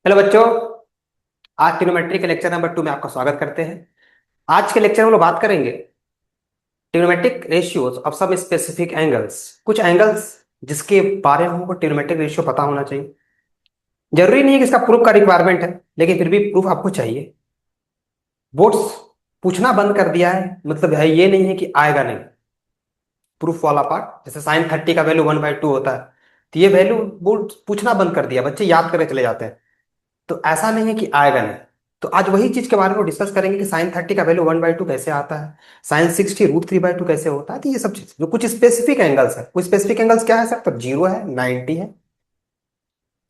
Hello बच्चों। आज trigonometry के लेक्चर नंबर 2 में आपका स्वागत करते हैं। आज के लेक्चर में हम लोग बात करेंगे trigonometric ratios of some specific angles. कुछ एंगल्स जिसके बारे में हमको ट्रिग्नोमेट्रिक रेशियो पता होना चाहिए। जरूरी नहीं है कि इसका प्रूफ का रिक्वायरमेंट है, लेकिन फिर भी प्रूफ आपको चाहिए। बोर्ड्स पूछना बंद कर दिया है, मतलब है ये नहीं है कि आएगा नहीं। प्रूफ वाला पार्ट जैसे साइन 30 का वैल्यू 1/2 होता है, तो ये वैल्यू बोर्ड पूछना बंद कर दिया, बच्चे याद करके चले जाते हैं। तो ऐसा नहीं है कि आएगा नहीं। तो आज वही चीज के बारे में डिस्कस करेंगे कि साइन 30 का वैल्यू 1/2 कैसे आता है, साइन 60 √3/2 कैसे होता है। तो ये सब चीज जो कुछ स्पेसिफिक एंगल्स है, कुछ स्पेसिफिक एंगल्स क्या है सर, तो 0 है, 90 है,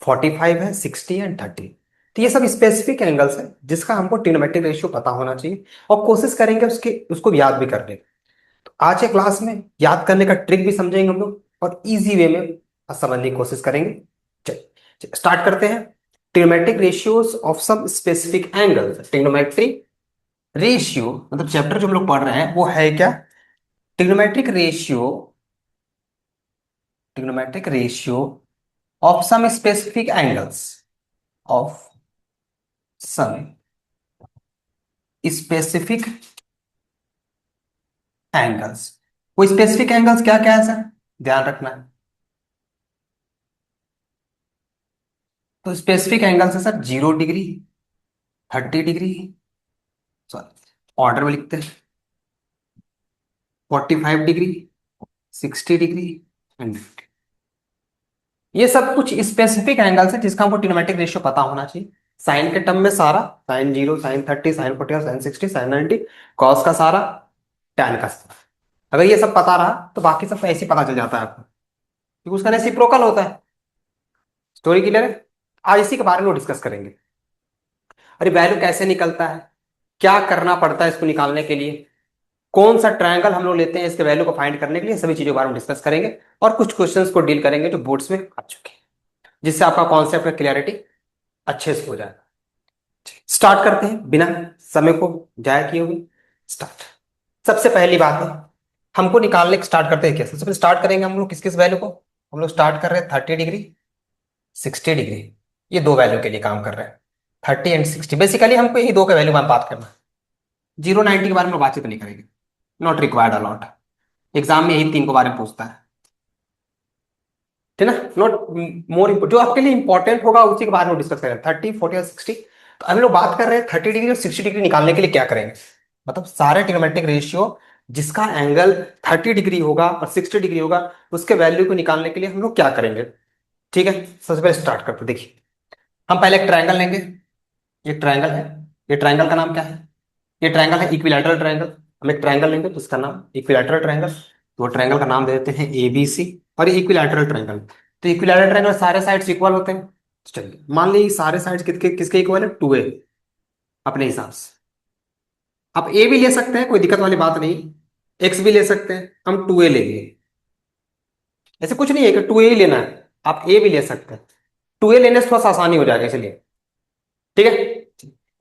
45 है, 60 है, 30। तो ये सब स्पेसिफिक एंगल्स है जिसका हमको ट्रिग्नोमेट्रिक रेशियो पता होना चाहिए, और कोशिश करेंगे उसके उसको याद भी करने की। तो आज के क्लास में याद करने का ट्रिक भी समझेंगे हम लोग, और इजी वे में समझने की कोशिश करेंगे। चलिए स्टार्ट करते हैं। Trigonometric ratios of some specific angles. Trigonometric ratio मतलब चैप्टर जो हम लोग पढ़ रहे हैं वो है क्या, trigonometric ratio. Trigonometric ratio of some specific angles, of some specific angles. वो स्पेसिफिक एंगल्स क्या क्या है सर, ध्यान रखना है। तो स्पेसिफिक एंगल्स है sir 0 degree, 30 degree, sorry order में लिखते हैं, 45 डिग्री, 60 डिग्री एंड 50। ये सब कुछ स्पेसिफिक एंगल्स है जिसका हमको ट्रिग्नोमेट्रिक रेशियो पता होना चाहिए। साइन के टर्म में सारा, sine 0, sine 30, sine 40, sine 60, sine 90, cos का सारा, टैन का सारा। अगर ये सब पता रहा तो बाकी सब ऐसे ही पता चल जाता है आपको, क्योंकि उसका रेसिप्रोकल होता है। स्टोरी क्लियर है। आज इसी के बारे में डिस्कस करेंगे। अरे वैल्यू कैसे निकलता है, क्या करना पड़ता है इसको निकालने के लिए, कौन सा ट्रायंगल हम लोग लेते हैं इसके वैल्यू को फाइंड करने के लिए, सभी चीजों के बारे में डिस्कस करेंगे। और कुछ क्वेश्चंस को डील करेंगे जो बोर्ड्स में आ चुके हैं, जिससे आपका कॉन्सेप्ट का क्लियरिटी अच्छे से हो जाएगा। स्टार्ट करते हैं बिना समय को जाया किए हुए। स्टार्ट। सबसे पहली बात है, हमको निकालने स्टार्ट करते हैं क्या, सबसे पहले स्टार्ट करेंगे हम लोग किस किस वैल्यू को। हम लोग स्टार्ट कर रहे हैं 30 डिग्री, 60 डिग्री। ये दो वैल्यू के लिए काम कर रहे हैं, 30 एंड 60। बेसिकली हमको यही दो के वैल्यू में बात करना है। 0 90 के बारे में बातचीत नहीं करेंगे, नॉट रिक्वायर्ड अलॉट। एग्जाम में यही तीन के बारे में पूछता है, ठीक है ना। नॉट मोर इम्पोर्टेंट, जो आपके लिए इंपॉर्टेंट होगा उसी के बारे में डिस्कस करेंगे, 30 40 और 60। तो हम लोग बात कर रहे हैं 30 डिग्री और 60 डिग्री निकालने के लिए क्या करेंगे, मतलब सारे ट्रिग्नोमेट्रिक रेशियो जिसका एंगल 30 डिग्री होगा और 60 डिग्री होगा, उसके वैल्यू को निकालने के लिए हम लोग क्या करेंगे। ठीक है, सबसे पहले स्टार्ट करते हैं। देखिए, हम पहले एक ट्रायंगल लेंगे। ये ट्रायंगल है, ये ट्रायंगल का नाम क्या है, ये ट्रायंगल है इक्विलैटरल ट्रायंगल। हम एक ट्रायंगल लेंगे तो उसका नाम इक्विलैटरल ट्रायंगल। तो ट्रायंगल का नाम दे देते हैं ABC। और ये इक्विलैटरल ट्रायंगल, तो इक्विलैटरल ट्रायंगल सारे साइड्स इक्वल होते हैं। चलिए मान लीजिए सारे साइड्स किसके किसके इक्वल है, 2A। अपने हिसाब से आप A भी ले सकते हैं, कोई दिक्कत वाली बात नहीं। X भी ले सकते हैं, हम 2A लेंगे। ऐसे कुछ नहीं है कि 2A ही लेना है, आप A भी ले सकते हैं। 2A लेने से थोड़ा सा आसानी हो जाएगा इसलिए, ठीक है।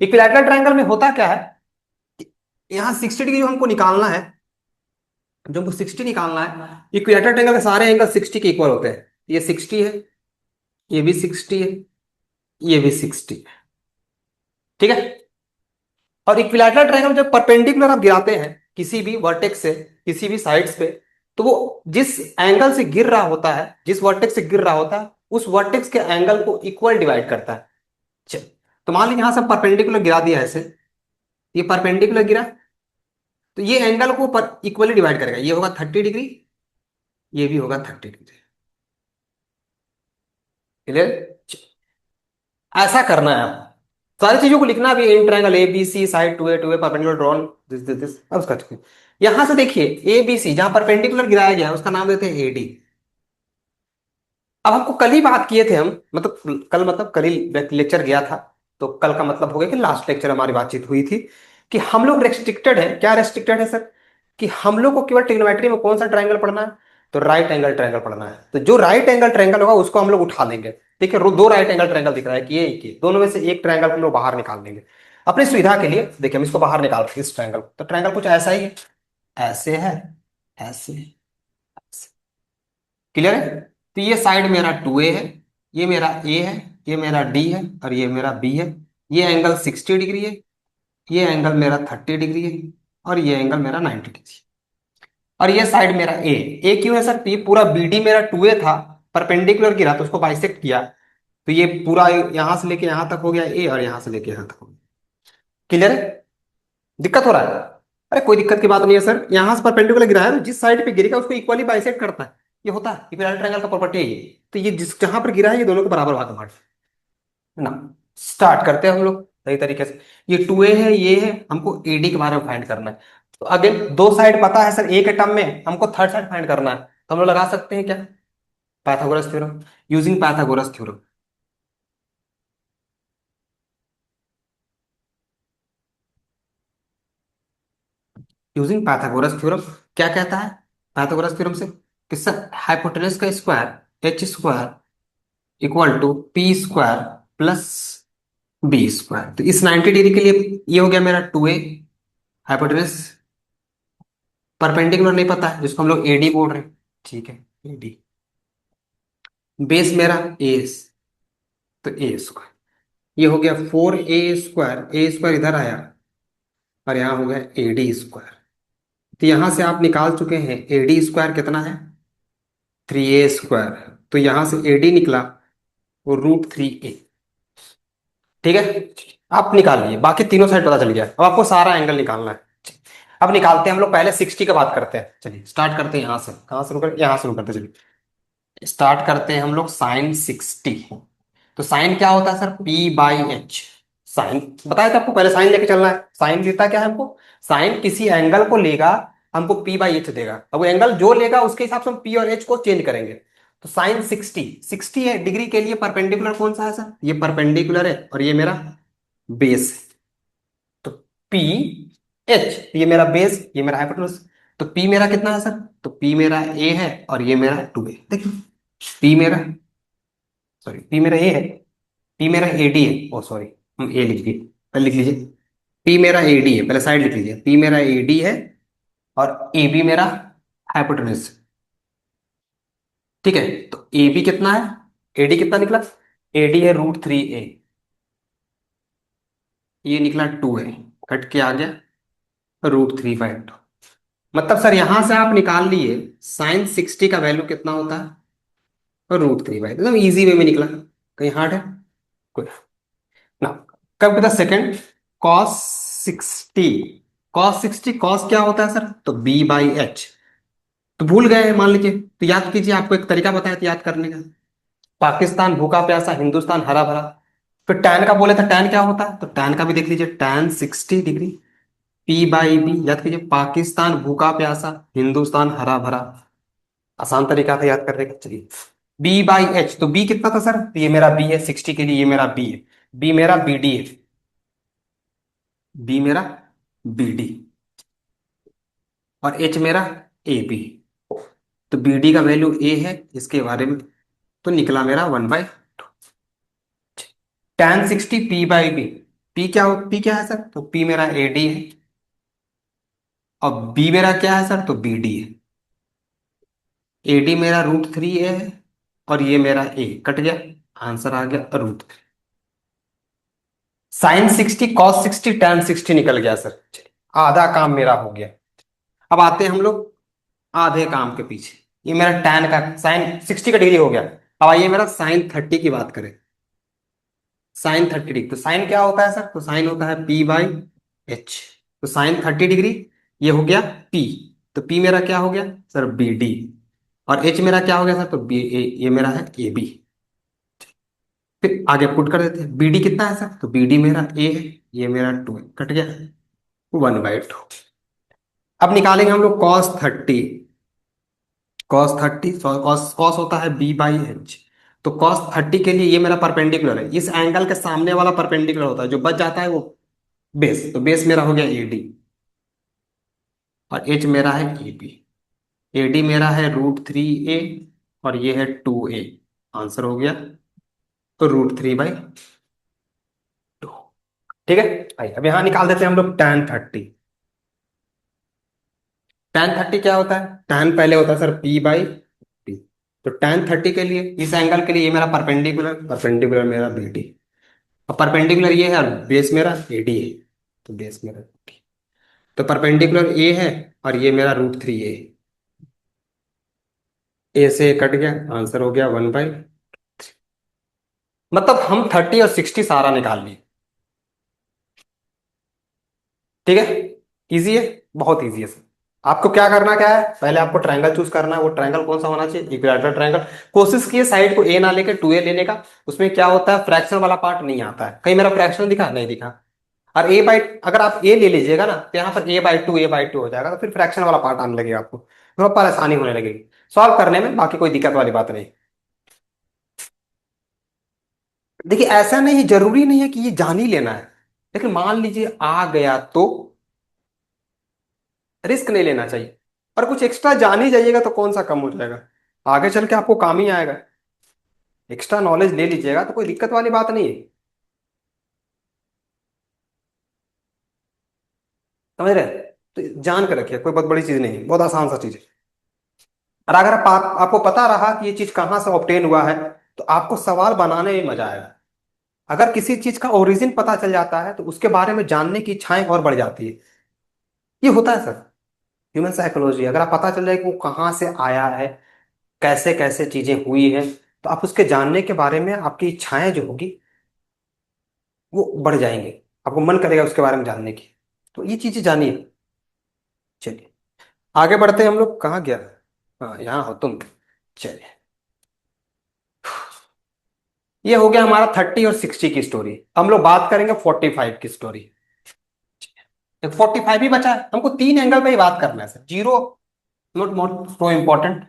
इक्विलैटरल ट्रायंगल में होता क्या है, यहाँ 60 डिग्री हमको निकालना है। जो हमको 60 निकालना है, इक्विलैटरल ट्रायंगल के सारे एंगल 60 के इक्वल होते हैं। ये 60 है, ये भी 60 है, ये भी 60 है, ठीक है। और इक्विलैटरल ट्रायंगल जब परपेंडिकुलर आप गिराते हैं किसी भी वर्टेक्स से, किसी भी साइड्स पे, तो वो जिस एंगल से गिर रहा होता है, जिस वर्टेक्स से गिर रहा होता है, उस वर्टेक्स के एंगल को इक्वल डिवाइड करता है। चल, तो मान लीजिए यहां से परपेंडिकुलर गिरा दिया ऐसे, ये परपेंडिकुलर गिरा, तो ये एंगल को इक्वली डिवाइड करेगा। ये होगा 30 डिग्री, ये भी होगा 30 डिग्री। क्लियर। ऐसा करना है आपको, सारी चीजों को लिखना भी, in triangle ABC, side 2A perpendicular drawn, this अब उसका चुके। यहां से देखिए ABC जहां परपेंडिकुलर गिराया गया है उसका नाम देते हैं AD। अब हमको कल ही बात किए थे हम, मतलब कल मतलब कल ही लेक्चर गया था, तो कल का मतलब हो गया कि लास्ट लेक्चर हमारी बातचीत हुई थी कि हम लोग रेस्ट्रिक्टेड है। क्या रेस्ट्रिक्टेड है सर, कि हम लोग को केवल ट्रिग्नोमेट्री में कौन सा ट्रायंगल पढ़ना है, तो राइट एंगल ट्रायंगल पढ़ना है। तो जो राइट एंगल ट्रायंगल होगा उसको हम लोग उठा लेंगे। देखिए दो राइट एंगल ट्रायंगल दिख रहा है कि ये एक ही, दोनों में से एक ट्रायंगल हम लोग बाहर निकाल लेंगे अपनी सुविधा के लिए। देखिए हम इसको बाहर निकाल रहे हैं इस ट्रायंगल, तो ट्रायंगल कुछ ऐसा ही है, ऐसे है, ऐसे है, क्लियर है। तो ये साइड मेरा 2A है, ये मेरा A है, ये मेरा डी है और ये मेरा बी है। ये एंगल 60 डिग्री है, ये एंगल मेरा 30 डिग्री है, और ये एंगल मेरा 90 डिग्री है। और ये साइड मेरा ए। ए क्यों है सर? तो ये पूरा बीडी मेरा 2A था, परपेंडिकुलर गिरा तो उसको बाइसेक्ट किया, तो ये पूरा यहां से लेके यहां तक हो गया ए, और यहां से लेके यहां तक हो गया। क्लियर है? दिक्कत हो रहा है? अरे कोई दिक्कत की बात नहीं है सर, यहां से परपेंडिकुलर गिरा है तो जिस साइड पे गिरेगा उसको इक्वली बाइसेक्ट करता है। ये होता है इक्विलैटरल ट्रायंगल का प्रॉपर्टी है ये। तो ये जिस जहां पर गिरा है ये दोनों को बराबर भाग बांट ना। स्टार्ट करते हैं हम लोग सही तरीके से। ये 2A है, ये है, हमको AD के बारे में फाइंड करना है। तो अगेन दो साइड पता है सर, ए के टर्म में हमको थर्ड साइड फाइंड करना है, तो हम लोग लगा सकते हैं क्या? Pythagoras theorem. Using Pythagoras theorem. Using Pythagoras theorem क्या कहता है पाइथागोरस थ्योरम से? कि सर हाइपोटेनस का square H square equal to P square plus B square. तो इस 90 डिग्री के लिए ये हो गया मेरा 2A। हाइपोटेनस परपेंडिकुलर नहीं पता है जिसको हम लोग AD बोल रहे हैं, ठीक है AD। बेस मेरा ए, तो ए स्क्वायर। ये हो गया 4A स्क्वायर, ए स्क्वायर इधर आया और यहाँ हो गया AD स्क्वायर। तो यहां से आप निकाल चुके हैं AD स्क्वायर कितना है? 3A square. तो यहां से AD निकला वो √3A। ठीक है, आप निकाल लिए, बाकी तीनों साइड पता चल गया। अब आपको सारा एंगल निकालना है। अब निकालते हैं हम लोग, पहले 60 का बात करते हैं। चलिए स्टार्ट करते हैं यहां से। कहां शुरू करें? यहां शुरू करते हैं, चलिए स्टार्ट करते हैं हम लोग sin 60। तो साइन क्या होता है सर? P/H। साइन बताया था आपको, पहले साइन लेके चलना है। साइन देता क्या है हमको? साइन किसी एंगल को लेगा, हमको P/H देगा। अब वो एंगल जो लेगा उसके हिसाब से हम P और H को चेंज करेंगे। तो साइन 60 है डिग्री के लिए परपेंडिकुलर कौन सा है सर? ये परपेंडिकुलर है और ये मेरा बेस है। तो P/H, ये मेरा बेस, ये मेरा हाइपोटेनस। तो P मेरा कितना है सर? तो P मेरा A है और ये मेरा 2A। देखिए P मेरा, सॉरी P मेरा A है, P मेरा AD है। ओ सॉरी, हम ए लिख दिए, पहले लिख लीजिए। P मेरा AD है, पहले साइड लिख लीजिए। P मेरा AD है और AB मेरा हाइपोटेनस। ठीक है, तो AB कितना है? AD कितना निकला? AD है √3A, ये निकला 2A, कट के आ गया √3/2। मतलब सर यहां से आप निकाल लिए sin 60 का वैल्यू कितना होता है? √3/2। एकदम इजी वे में निकला, कहीं हार्ड है? कोई ना। कब to the second, cos 60। cos 60, cos क्या होता है सर? तो B/H। तो भूल गए मान लीजिए, तो याद कीजिए, आपको एक तरीका बताया था याद करने का। पाकिस्तान भूखा प्यासा, हिंदुस्तान हरा भरा। फिर टैन का बोले था, टैन क्या होता है? तो टैन का भी देख लीजिए, टैन 60 डिग्री। P/B याद कीजिए, पाकिस्तान भूखा प्यासा, हिंदुस्तान हरा भरा। आसान तरीका था याद करने का। चलिए B/H, तो B कितना था सर? तो ये मेरा B है 60 के लिए, ये मेरा B है। B मेरा BD है, B मेरा BD, और H मेरा AB। तो BD का वैल्यू A है इसके बारे में, तो निकला मेरा 1/2। tan 60 P/B। P क्या है सर? तो P मेरा AD है और B मेरा क्या है सर? तो BD है। AD मेरा √3A है और ये मेरा A कट गया, आंसर आ गया √3। sin 60 cos 60 tan 60 निकल गया सर। चलिए, आधा काम मेरा हो गया। अब आते हैं हम लोग आधे काम के पीछे। ये मेरा tan का sin 60 का डिग्री हो गया। अब आइए मेरा sin 30 की बात करें। sin 30 डिग्री, तो साइन क्या होता है सर? तो साइन होता है P/H। तो sin 30 डिग्री ये हो गया P। तो P मेरा क्या हो गया सर? BD। और H मेरा क्या हो गया सर? तो ये मेरा है AB। फिर आगे पुट कर देते हैं, BD कितना है सर? तो BD मेरा A है, ये मेरा 2 है, कट गया 1/2। अब निकालेंगे हम लोग cos 30। cos 30, cos होता है B/H। तो cos 30 के लिए ये मेरा परपेंडिकुलर है, इस एंगल के सामने वाला परपेंडिकुलर होता है, जो बच जाता है वो बेस। तो बेस मेरा हो गया AD और H मेरा है AB। AD मेरा है √3A और ये है 2A। आंसर हो गया तो √3/2। ठीक है, आइए अब यहां निकाल देते हैं हम लोग tan 30। tan 30 क्या होता है? tan पहले होता है सर P/B। तो tan 30 के लिए इस एंगल के लिए ये मेरा परपेंडिकुलर, परपेंडिकुलर मेरा बी डी, और परपेंडिकुलर ये है और बेस मेरा ए डी है, तो बेस मेरा AD। तो परपेंडिकुलर ए है और ये मेरा √3 ए, ए से कट गया, आंसर हो गया 1/। मतलब हम 30 और 60 सारा निकाल लिए। ठीक है, इजी है, बहुत इजी है सर। आपको क्या करना क्या है, पहले आपको ट्रायंगल चूज करना है। वो ट्रायंगल कौन सा होना चाहिए, इक्विलैटरल ट्रायंगल। कोशिश कीजिए साइड को ए ना लेके 2a लेने का। उसमें क्या होता है, फ्रैक्शन वाला पार्ट नहीं आता है। कहीं मेरा फ्रैक्शन दिखा, नहीं दिखा। और ए बाई, अगर आप ए ले लीजिएगा ना तो यहाँ पर a/2 हो जाएगा, तो फिर फ्रैक्शन वाला पार्ट आने लगेगा आपको, थोड़ा परेशानी होने लगेगी सॉल्व करने में। बाकी कोई दिक्कत वाली बात नहीं। देखिए ऐसा नहीं, जरूरी नहीं है कि ये जान ही लेना है, लेकिन मान लीजिए आ गया तो रिस्क नहीं लेना चाहिए। और कुछ एक्स्ट्रा जान ही जाइएगा तो कौन सा कम हो जाएगा, आगे चल के आपको काम ही आएगा। एक्स्ट्रा नॉलेज ले लीजिएगा तो कोई दिक्कत वाली बात नहीं है। समझ रहे हैं? तो जान के रखिए, कोई बहुत बड़ी चीज नहीं है, बहुत आसान सा चीज है। और अगर आपको पता रहा कि ये चीज कहाँ से ऑब्टेन हुआ है, तो आपको सवाल बनाने में मजा आएगा। अगर किसी चीज का ओरिजिन पता चल जाता है तो उसके बारे में जानने की इच्छाएं और बढ़ जाती है। ये होता है सर, ह्यूमन साइकोलॉजी। अगर आप पता चल जाए कि वो कहाँ से आया है, कैसे कैसे चीजें हुई है, तो आप उसके जानने के बारे में आपकी इच्छाएं जो होगी वो बढ़ जाएंगे। आपको मन करेगा उसके बारे में जानने की। तो ये चीजें जानिए। चलिए आगे बढ़ते हैं हम लोग, कहाँ गया। हाँ यहाँ हो तुम। चलिए, ये हो गया हमारा 30 और 60 की स्टोरी। हम लोग बात करेंगे 45 की स्टोरी। 45 ही बचा है, हमको 3 एंगल पे ही बात करना है sir. Zero not not so important,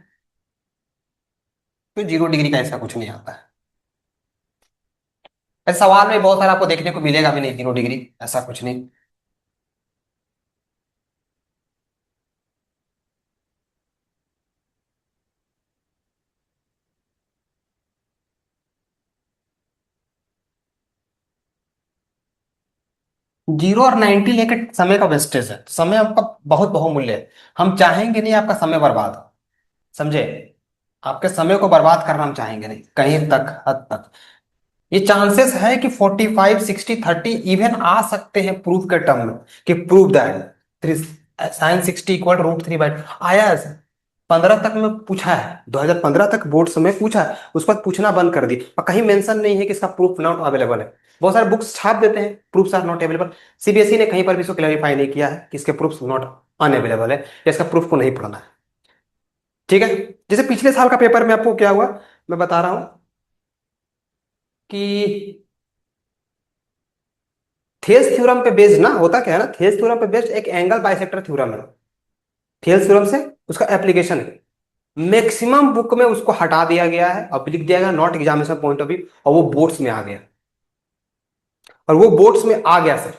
तो 0 डिग्री का ऐसा कुछ नहीं आता है। ऐसे सवाल में बहुत सारा आपको देखने को मिलेगा भी नहीं 0 डिग्री, ऐसा कुछ नहीं। 0 और 90 लेके समय का वेस्टेज है, समय आपका बहुत बहुमूल्य है। हम चाहेंगे नहीं आपका समय बर्बाद हो, समझे। आपके समय को बर्बाद करना हम चाहेंगे नहीं कहीं तक, हद तक। ये चांसेस है कि 45 60 30 इवन आ सकते हैं प्रूफ के टर्म में, कि प्रूव दैट sin 60 = √3/। आया है सर, 15 तक में पूछा है, 2015 तक बोर्ड में पूछा है, उसके बाद पूछना बंद कर दी। और कहीं मेंशन नहीं है कि इसका प्रूफ नॉट अवेलेबल है। बहुत सारे बुक्स छाप देते हैं proofs are not available. CBSE ने कहीं पर भी इसको क्लैरिफाई नहीं किया है कि इसके प्रूफ्स नॉट अनअवेलेबल है, या इसका प्रूफ को नहीं पढ़ना है। ठीक है, जैसे पिछले साल का पेपर में आपको क्या हुआ, मैं बता रहा हूं कि थेल्स थ्योरम पे बेस्ड ना, होता क्या है ना, थेल्स थ्योरम पे बेस्ड एक एंगल बाइसेक्टर थ्योरम है। थेल्स थ्योरम से उसका एप्लीकेशन है। मैक्सिमम बुक में उसको हटा दिया गया है, अब लिख दिया गया not examination point of view, और वो बोर्ड्स में आ गया। और वो बोर्ड्स में आ गया सर।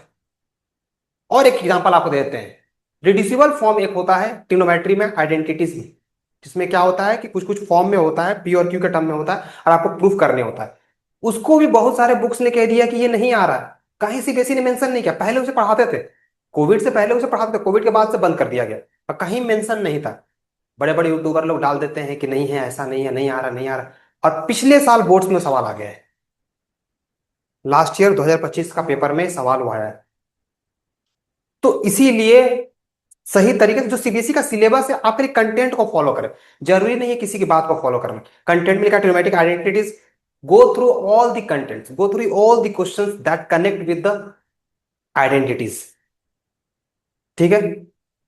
और एक एग्जांपल आपको दे देते हैं। रिड्यूसिबल फॉर्म एक होता है ट्रिग्नोमेट्री में, आइडेंटिटीज में, जिसमें क्या होता है कि कुछ कुछ फॉर्म में होता है, पी और क्यू के टर्म में होता है, और आपको प्रूफ करने होता है। उसको भी बहुत सारे बुक्स ने कह दिया कि ये नहीं आ रहा है। कहीं सीबीएसई ने मेंशन नहीं किया, पहले उसे पढ़ाते थे, कोविड से पहले उसे पढ़ाते थे, कोविड के बाद से बंद कर दिया गया, और कहीं मेंशन नहीं था। बड़े बड़े यूट्यूबर लोग डाल देते हैं कि नहीं है, ऐसा नहीं है, नहीं आ रहा, नहीं आ रहा। और पिछले साल बोर्ड्स में सवाल आ गया है, लास्ट ईयर 2025 का पेपर में सवाल हुआ है। तो इसीलिए सही तरीके से जो सीबीएसई का सिलेबस है, आप कंटेंट को फॉलो करें। जरूरी नहीं है किसी की बात को फॉलो करना। कंटेंट में लिखा thematic identities, go through all the contents, go through all the questions that connect with the identities. ठीक है,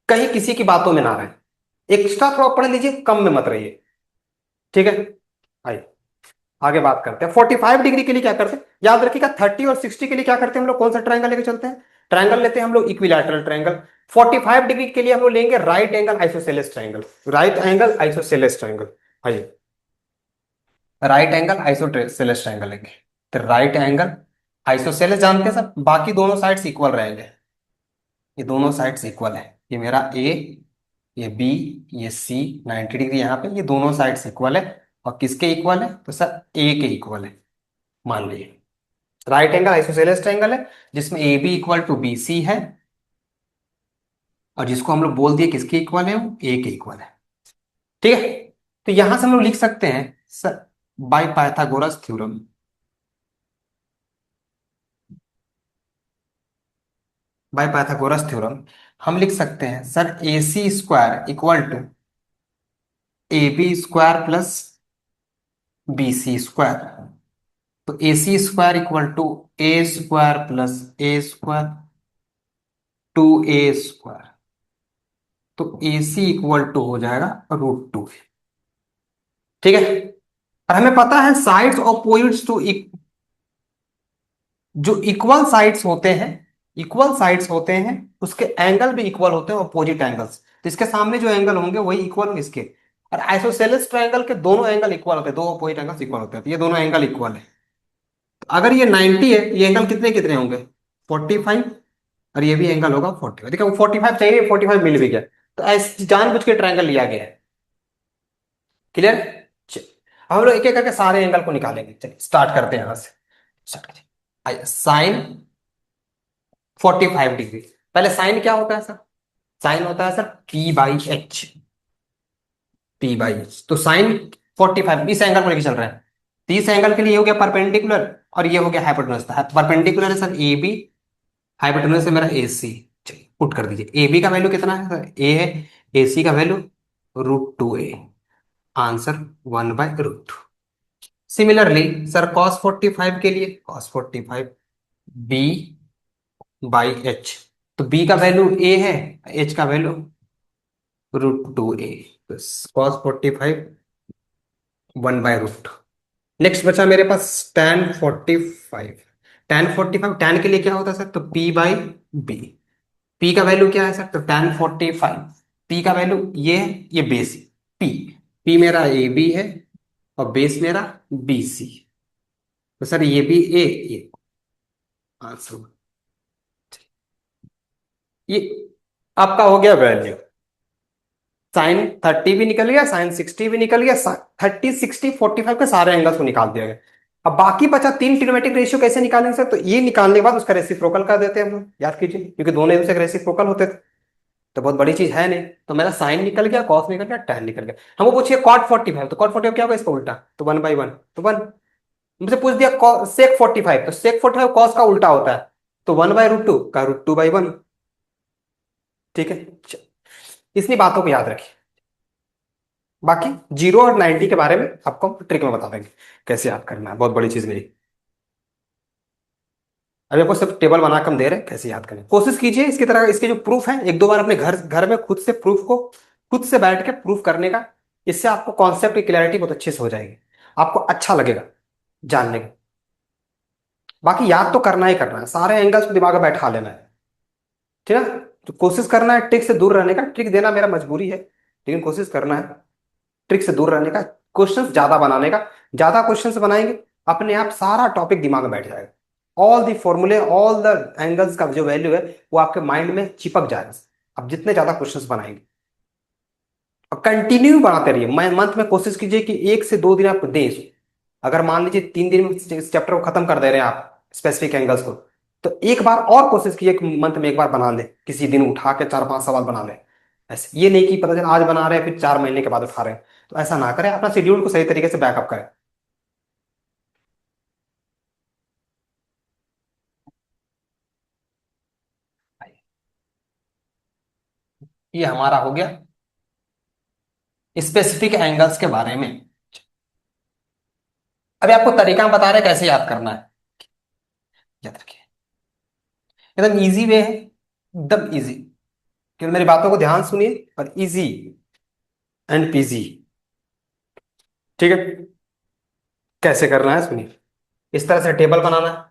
कहीं किसी की बातों में ना रहे, एक्स्ट्रा थोड़ा पढ़ लीजिए, कम में मत रहिए। ठीक है, आइए आगे बात करते हैं। 45 डिग्री के लिए क्या करते हैं, याद रखिएगा। 30 और 60 के लिए क्या करते हैं हम लोग, कौन सा ट्रायंगल लेके चलते हैं, ट्रायंगल लेते हैं हम लोग इक्विलैटरल ट्रायंगल। 45 डिग्री के लिए हम लोग लेंगे right angle isosceles triangle, right angle isosceles triangle. आइए, राइट एंगल आइसोसेलेस ट्रायंगल लेंगे। तो राइट एंगल आइसोसेलेस जानते हैं सब, बाकी दोनों साइड्स इक्वल रहेंगे। ये दोनों साइड्स इक्वल है, ये मेरा ए, ये बी, ये सी। 90 डिग्री यहाँ पे, ये दोनों साइड्स इक्वल है। और किसके इक्वल है, तो सर ए के इक्वल है। मान लीजिए राइट एंगल आइसोसेलेस ट्रायंगल है, जिसमें A B equal to B C है, और जिसको हम लोग बोल दिए किसके इक्वल है, वो ए के इक्वल है। ठीक है, तो यहां से हम लोग लिख सकते हैं sir, by Pythagoras theorem, by Pythagoras theorem हम लिख सकते हैं sir, A C square equal to A B square plus B C square. तो A C square equal to A square plus A square to A square. तो A C equal to हो जाएगा √2। ठीक है। और हमें पता है साइड्स ऑपोजिट्स टू, जो इक्वल साइड्स होते हैं, इक्वल साइड्स होते हैं उसके एंगल भी इक्वल होते हैं, अपोजिट एंगल्स। तो इसके सामने जो एंगल होंगे वही इक्वल होंगे इसके। और आइसोसेलेस ट्रायंगल के दोनों एंगल इक्वल होते हैं, दो अपोजिट एंगल्स इक्वल होते हैं, तो ये दोनों एंगल इक्वल है। तो अगर ये 90 है, ये एंगल कितने कितने होंगे, 45। और ये भी एंगल होगा 45। देखो 45 चाहिए, 45 मिल भी गया। तो ऐसे जानबूझ के ट्रायंगल लिया गया है। क्लियर। अब हम लोग एक एक करके सारे एंगल को निकालेंगे। चलिए स्टार्ट करते हैं यहां से। स्टार्ट करिए। आइए, साइन 45 डिग्री। पहले साइन क्या होता है सर, साइन होता है सर P/H, P/H। तो साइन 45 इस एंगल को लेकर चल रहा है। तो इस एंगल के लिए हो गया परपेंडिकुलर, और ये हो गया हाइपोटेन्यूज। परपेंडिकुलर है सर AB, हाइपोटेन्यूज है मेरा AC। चलिए पुट कर दीजिए। AB का वैल्यू कितना है सर, A है। AC का value √2a। Answer 1/√2। Similarly sir cos 45 के लिए, cos 45 B/H। तो B का वैल्यू A है, H का वैल्यू √2a। cos 45 1/√2। नेक्स्ट बचा मेरे पास tan 45। tan 45, tan के लिए क्या होता है सर, तो P/B। P का वैल्यू क्या है सर, तो tan 45, P का वैल्यू ये है, ये बेस P। P मेरा AB है और बेस मेरा BC। तो सर ये भी A, ये आंसर। ये आपका हो गया वैल्यू। साइन 30 भी निकल गया, साइन 60 भी निकल गया, 30 60 45 के सारे एंगल्स को निकाल दिया गया। अब बाकी बचा तीन ट्रिग्नोमेट्रिक रेशियो कैसे निकालेंगे सर, तो ये निकालने के बाद उसका रेसिप्रोकल कर देते हैं हम लोग, याद कीजिए, क्योंकि दोनों एक दूसरे के रेसिप्रोकल होते थे। तो बहुत बड़ी चीज है नहीं। तो मेरा साइन निकल गया, कॉस निकल गया, टैन निकल गया। हमको पूछिए कॉट 45, तो कॉट 45 क्या होगा इसका उल्टा, तो 1/1। तो 1। मुझसे पूछ दिया सेक 45, तो सेक 45 कॉस का उल्टा होता है, तो 1/√2 का √2/1। ठीक है। इतनी बातों को याद रखिए। बाकी 0 और 90 के बारे में आपको हम ट्रिक में बता देंगे कैसे याद करना है, बहुत बड़ी चीज मेरी। अभी आपको सिर्फ टेबल बनाकर हम दे रहे हैं कैसे याद करें। कोशिश कीजिए इसकी तरह, इसके जो प्रूफ है एक दो बार अपने घर घर में खुद से प्रूफ को, खुद से बैठ के प्रूफ करने का। इससे आपको कॉन्सेप्ट की क्लैरिटी बहुत अच्छे से हो जाएगी, आपको अच्छा लगेगा जानने का। बाकी याद तो करना ही करना है, सारे एंगल्स को दिमाग में बैठा लेना है। ठीक है। तो कोशिश करना है ट्रिक से दूर रहने का, ट्रिक देना मेरा मजबूरी है, लेकिन कोशिश करना है ट्रिक से दूर रहने का, क्वेश्चंस ज्यादा बनाने का। ज्यादा क्वेश्चंस बनाएंगे, अपने आप सारा टॉपिक दिमाग में बैठ जाएगा। ऑल द फॉर्मूले, ऑल द एंगल्स का जो वैल्यू है वो आपके माइंड में चिपक जाएगा। अब जितने ज्यादा क्वेश्चंस बनाएंगे और कंटिन्यू बनाते रहिए, मैं मंथ में कोशिश कीजिए कि 1 से 2 दिन आप दें इसको। अगर मान लीजिए 3 दिन में इस चैप्टर को खत्म कर दे रहे हैं आप स्पेसिफिक एंगल्स को, तो एक बार और कोशिश कीजिए कि मंथ में एक बार बना ले, किसी दिन उठा के 4 5 सवाल बना ले। ऐसे ये नहीं कि पता चला आज बना रहे हैं फिर 4 महीने के बाद उठा रहे हैं। तो ऐसा ना करें, अपना शेड्यूल को सही तरीके से बैकअप करें। ये हमारा हो गया स्पेसिफिक एंगल्स के बारे में। अभी आपको तरीका हम बता रहे हैं कैसे याद करना है, याद रखिए। एकदम इजी वे है, एकदम इजी। क्योंकि मेरी बातों को ध्यान सुनिए, और इजी एंड पीजी। ठीक है। कैसे करना है सुनिए। इस तरह से टेबल बनाना है।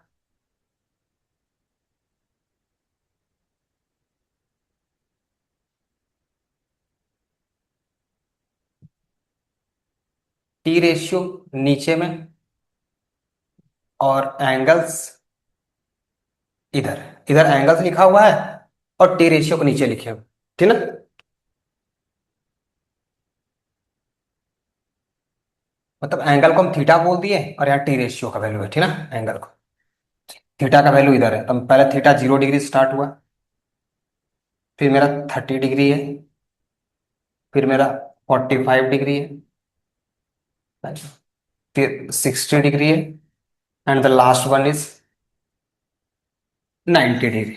T रेशियो नीचे में, और एंगल्स इधर, इधर एंगल्स लिखा हुआ है और T रेशियो को नीचे लिखे हुए। ठीक ना। मतलब एंगल को हम थीटा बोल दिए और यहाँ T रेशियो का वैल्यू है, ठीक ना, एंगल को। थीटा का वैल्यू इधर है, तो पहले थीटा 0 डिग्री स्टार्ट हुआ, फिर मेरा 30 डिग्री है, फिर मेरा 45 डिग्री है, फिर 60 डिग्री है, and the last one is 90 degree.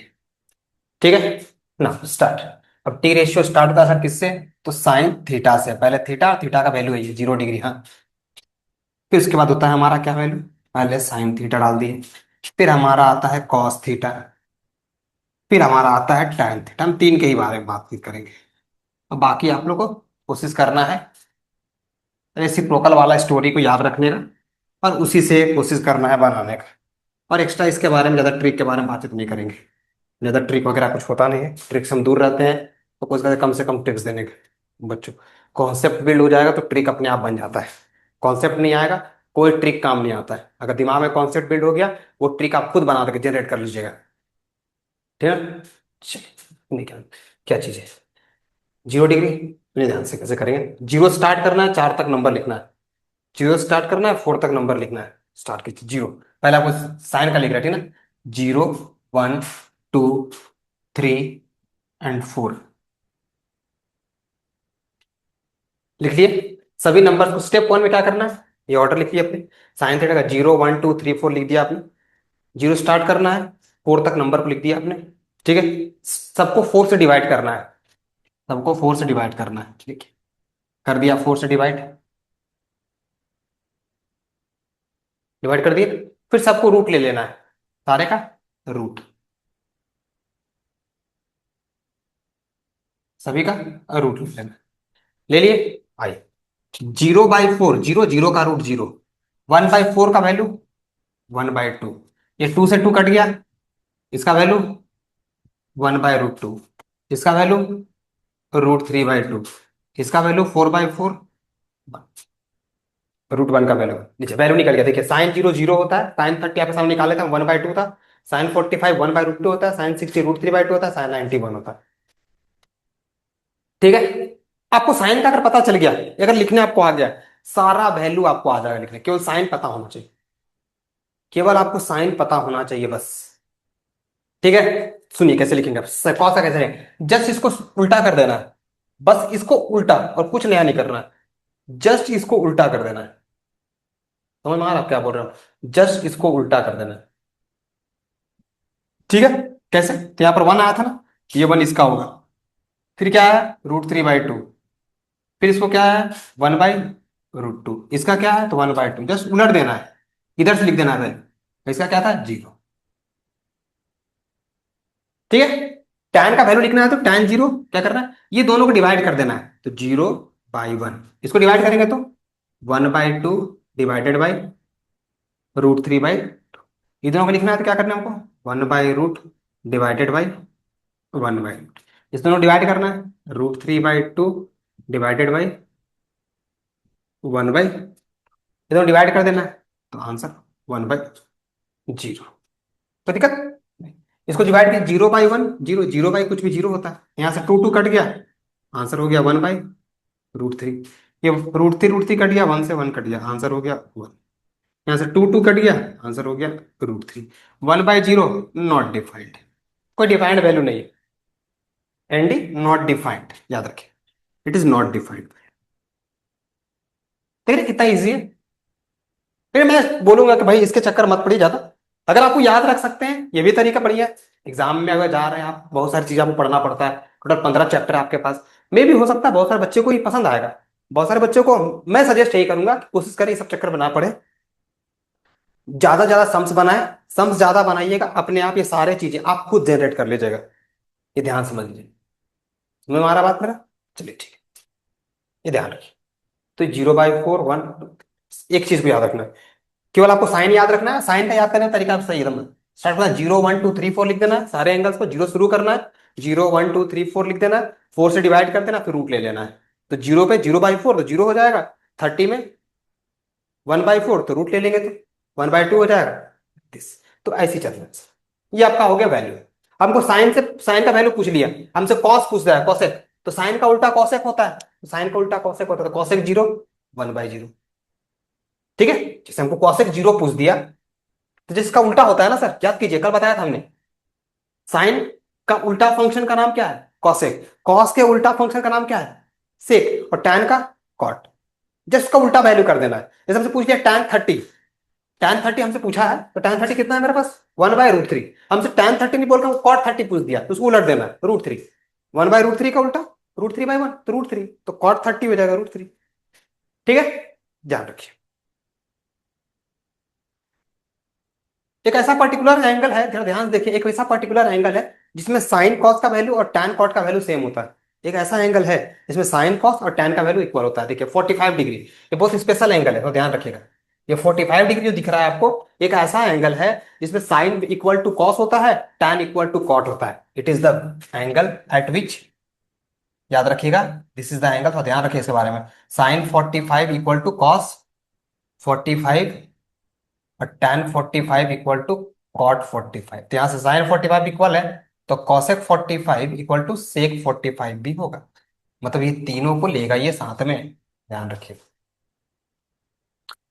ठीक है ना, स्टार्ट। अब टी रेशियो स्टार्ट होता है सर किससे? तो साइन थीटा से। पहले थीटा, थीटा का वैल्यू है ये 0 डिग्री, हाँ। फिर उसके बाद होता है हमारा क्या वैल्यू? पहले साइन थीटा डाल दिए, फिर हमारा आता है कॉस थीटा, फिर हमारा आता है टैन थीटा। हम तीन के ही बारे में बातचीत करेंगे। तो बाकी आप लोग को कोशिश करना है रेसिप्रोकल वाला स्टोरी को याद रखने का, और उसी से कोशिश करना है बनाने का। और एक्स्ट्रा इसके बारे में ज़्यादा ट्रिक के बारे में बातचीत नहीं करेंगे। ज़्यादा ट्रिक वगैरह कुछ होता नहीं है, ट्रिक से हम दूर रहते हैं। तो कोशिश करें कम से कम ट्रिक्स देने के बच्चों। कॉन्सेप्ट बिल्ड हो जाएगा तो ट्रिक अपने आप बन जाता है। कॉन्सेप्ट नहीं आएगा, कोई ट्रिक काम नहीं आता है। अगर दिमाग में कॉन्सेप्ट बिल्ड हो गया, वो ट्रिक आप खुद बना के जनरेट कर लीजिएगा। ठीक है, चलिए नहीं, क्या चीज़ है 0 डिग्री? अपने ध्यान से कैसे करेंगे। जीरो स्टार्ट करना है, 4 तक नंबर लिखना है। जीरो स्टार्ट करना है, 4 तक नंबर लिखना है। स्टार्ट कीजिए जीरो। पहले आपको साइन का लिख रहा है, ठीक है ना? 0, 1, 2, 3 एंड 4 लिख लिए। सभी नंबर को स्टेप वन में क्या करना है, ये ऑर्डर लिख लिए अपने। साइन थीटा का 0, 1, 2, 3, 4 लिख दिया आपने। जीरो स्टार्ट करना है, 4 तक नंबर को लिख दिया आपने। ठीक है, सबको 4 से डिवाइड करना है। सबको 4 से डिवाइड करना है, ठीक है। कर दिया 4 से डिवाइड, डिवाइड कर दिया। फिर सबको रूट ले लेना है, सारे का रूट, सभी का रूट ले लेना है। ले लिए। आई 0/4, जीरो जीरो का रूट जीरो। 1/4 का वैल्यू 1/2। ये 2 से 2 कट गया, इसका वैल्यू 1/√2। इसका वैल्यू √3/2। इसका वैल्यू 4/4। √1 का वैल्यू नीचे वैल्यू निकल गया। देखिए साइन 0 0 होता है, साइन 30 आपके सामने निकाले थे 1/2 था। साइन 45 1/√2 होता है, साइन 60 √3/2 होता है, साइन 91 होता है। ठीक है, आपको साइन का अगर पता चल गया, अगर लिखने आपको आ गया, सारा वैल्यू आपको आ जाएगा लिखने। केवल साइन पता होना चाहिए, केवल आपको साइन पता होना चाहिए बस। ठीक है, सुनिए कैसे लिखेंगे आप। कौन सा कैसे लिखेंगे? जस्ट इसको उल्टा कर देना है, बस इसको उल्टा, और कुछ नया नहीं करना है। जस्ट इसको उल्टा कर देना है। समझ में आ रहा है आप क्या बोल रहे हो? जस्ट इसको उल्टा कर देना है। ठीक है, कैसे? तो यहां पर 1 आया था ना, ये 1 इसका होगा। फिर क्या है? √3/2। फिर इसको क्या है? 1/√2। इसका क्या है? तो 1/2। जस्ट उलट देना है, इधर से लिख देना है। इसका क्या था? 0। ठीक है, tan का वैल्यू लिखना है तो tan 0 क्या करना है? ये दोनों को डिवाइड कर देना है, तो 0/1। इसको डिवाइड करेंगे तो 1/2 डिवाइडेड बाई √3/2। ये दोनों को लिखना है तो क्या करना है हमको? 1/√, डिवाइडेड बाई 1/√। इस दोनों को डिवाइड करना है, √3/2 डिवाइडेड बाई 1/, ये दोनों डिवाइड कर देना है, तो आंसर 1/0। तो दिक्कत नहीं। इसको डिवाइड किया 0/1, जीरो जीरो बाई कुछ भी जीरो होता है। यहाँ से 2 2 कट गया, आंसर हो गया 1/√3। ये √3 कट गया, 1 से 1 कट गया, आंसर हो गया 1। यहाँ से 2 2 कट गया, आंसर हो गया √3। 1/0 नॉट डिफाइंड, कोई डिफाइंड वैल्यू नहीं है। एनडी नॉट डिफाइंड, याद रखें, इट इज नॉट डिफाइंड। देखिए कितना इजी है। फिर मैं बोलूंगा कि भाई इसके चक्कर मत पड़िए ज्यादा। अगर आपको याद रख सकते हैं, ये भी तरीका बढ़िया है। एग्जाम में अगर जा रहे हैं आप, बहुत सारी चीजें आपको पढ़ना पड़ता है। टोटल 15 चैप्टर है आपके पास। मे भी हो सकता है बहुत सारे बच्चे को ये पसंद आएगा। बहुत सारे बच्चों को मैं सजेस्ट यही करूंगा कि कोशिश करें ये सब चक्कर बना पड़े, ज्यादा ज्यादा सम्स बनाए। सम्स ज्यादा बनाइएगा, अपने आप ये सारे चीजें आप खुद जनरेट कर लीजिएगा। ये ध्यान समझ लीजिए। समझ में आ रहा बात मेरा? चलिए ठीक है, ये ध्यान रखिए। तो 0/4 1, एक चीज को याद रखना है, केवल आपको साइन याद रखना है। साइन का याद करने का तरीका सही एकदम स्टार्ट करना है, 0 1 2 3 4 लिख देना है। सारे एंगल्स को जीरो शुरू करना है, 0 1 2 3 4 लिख देना है। 4 से डिवाइड कर देना, फिर रूट ले लेना है। तो जीरो पे 0/4 तो जीरो हो जाएगा। 30 में 1/4 तो रूट ले लेंगे, तो 1/2 हो जाएगा दिस। तो ऐसे ही चलना है। ये आपका हो गया वैल्यू। हमको साइन से, साइन का वैल्यू पूछ लिया, हमसे कॉस पूछ रहा है, कॉसेक। तो साइन का उल्टा कॉसेक होता है, तो साइन का उल्टा कॉसेक होता है, तो कॉसेक 0 1/0। ठीक है, जैसे हमको कॉसेक 0 पूछ दिया, तो जिसका उल्टा होता है ना सर, याद कीजिए कल बताया था हमने। साइन का उल्टा फंक्शन का नाम क्या है? कॉसेक। कॉस के उल्टा फंक्शन का नाम क्या है? सेक। और टैन का कॉट। जस्ट उसका उल्टा वैल्यू कर देना है। जैसे हमसे पूछ लिया tan 30, tan 30 हमसे पूछा है, तो tan 30 कितना है मेरे पास, 1/√3। हमसे tan 30 नहीं बोल रहा हूँ, cot 30 पूछ दिया, तो उसको उलट देना है, √3। 1/√3 का उल्टा √3/1, तो √3, तो cot 30 हो जाएगा √3। ठीक है, ध्यान रखिए। एक ऐसा पर्टिकुलर एंगल है, जरा ध्यान से देखिए, एक ऐसा पर्टिकुलर एंगल है जिसमें साइन कॉस का वैल्यू और टैन कॉट का वैल्यू सेम होता है। एक ऐसा एंगल है जिसमें साइन कॉस और टैन का वैल्यू इक्वल होता है, देखिए 45 डिग्री। ये बहुत स्पेशल एंगल है, तो ध्यान रखिएगा। ये 45 डिग्री जो दिख रहा है आपको, एक ऐसा एंगल है जिसमें साइन इक्वल टू कॉस होता है, टैन इक्वल टू कॉट होता है। It is the angle eight विच, याद रखिएगा, दिस इज द एंगल, तो ध्यान रखिए इसके बारे में। साइन 45 इक्वल टू कॉस 45 और tan 45 इक्वल टू cot 45। तो यहां से sin 45 इक्वल है, तो cosec 45 इक्वल टू sec 45 भी होगा। मतलब ये तीनों को लेगा ये साथ में, ध्यान रखिए।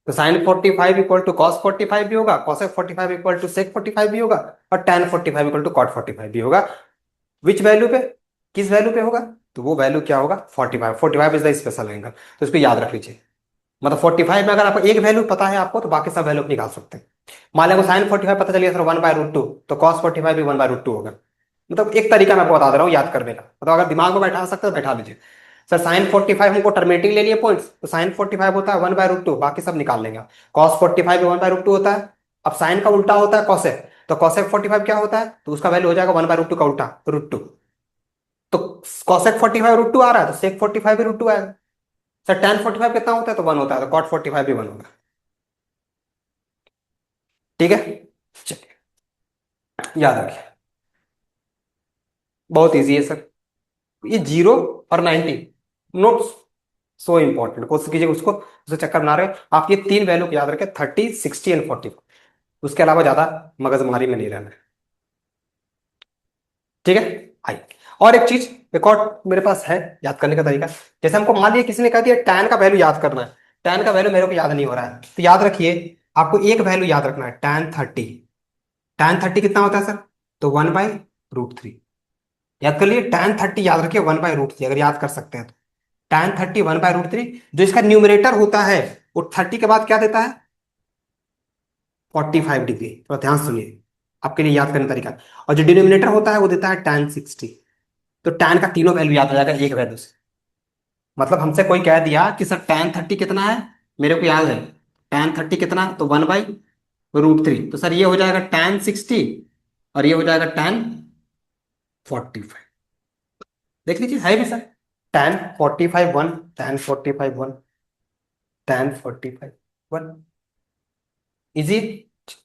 तो sin 45 इक्वल टू cos 45 भी होगा, cosec 45 इक्वल टू sec 45 भी होगा, और tan 45 इक्वल टू cot 45 भी होगा। विच वैल्यू पे, किस वैल्यू पे होगा, तो वो वैल्यू क्या होगा, 45 इज द स्पेशल एंगल। तो इसको याद रख लीजिए। मतलब 45 में अगर आपको एक वैल्यू पता है आपको, तो बाकी सब वैल्यू निकाल सकते हैं। मान लिया साइन 45 पता चलिए सर 1/√2, तो कॉस 45 भी 1/√2 होगा। मतलब एक तरीका मैं आपको बता दे रहा हूँ याद करने का, मतलब अगर दिमाग में बैठा सकते तो बैठा लीजिए। सर साइन 45 हमको टर्मिनेटिंग ले लिए पॉइंट्स, तो साइन 45 होता है 1/√2, बाकी सब निकाल लेंगे। कॉस 45 भी 1/√2 होता है। अब साइन का उल्टा होता है कॉसेक, तो कॉसेक 45 क्या होता है, तो उसका वैल्यू हो जाएगा 1/√2 का उल्टा √2। तो कॉसेक 45 √2 आ रहा है, तो सेक 45 भी √2 आएगा। सर tan 45 कितना होता है, तो 1 होता है, तो कॉट 45 भी 1 होगा। ठीक है, चलिए, याद रखिए, बहुत इजी है सर। ये 0 और 90 नोट सो इंपॉर्टेंट, कोशिश कीजिए उसको, उसे चक्कर बना रहे हो आप, ये तीन वैल्यू को याद रखें, 30, 60 एंड 40। उसके अलावा ज्यादा मगजमारी में नहीं रहना है। ठीक है, आइए। और एक चीज, एक और मेरे पास है याद करने का तरीका। जैसे हमको मान लिया किसी ने कह दिया टैन का वैल्यू याद करना है, टैन का वैल्यू मेरे को याद नहीं हो रहा है, तो याद रखिए, आपको एक वैल्यू याद रखना है, tan 30। tan 30 कितना होता है सर, तो 1/√3। याद कर लिए, tan 30 याद रखिए 1/√3, अगर याद कर सकते हैं तो। tan 30 1/√3, जो इसका न्यूमरेटर होता है वो 30 के बाद क्या देता है, 45 डिग्री। तो ध्यान से सुनिए, आपके लिए याद करने का तरीका। और जो डिनोमिनेटर होता है वो देता है tan 60। तो tan का तीनों वैल्यू याद हो जाएगा एक वैल्यू से। मतलब हमसे कोई कह दिया कि सर tan 30 कितना है, मेरे को याद है tan 30 कितना है, तो 1/√3, तो सर ये हो जाएगा tan 60, और ये हो जाएगा tan 45। देख लीजिए है भी sir, tan 45 1, tan 45 1, tan 45 1, easy.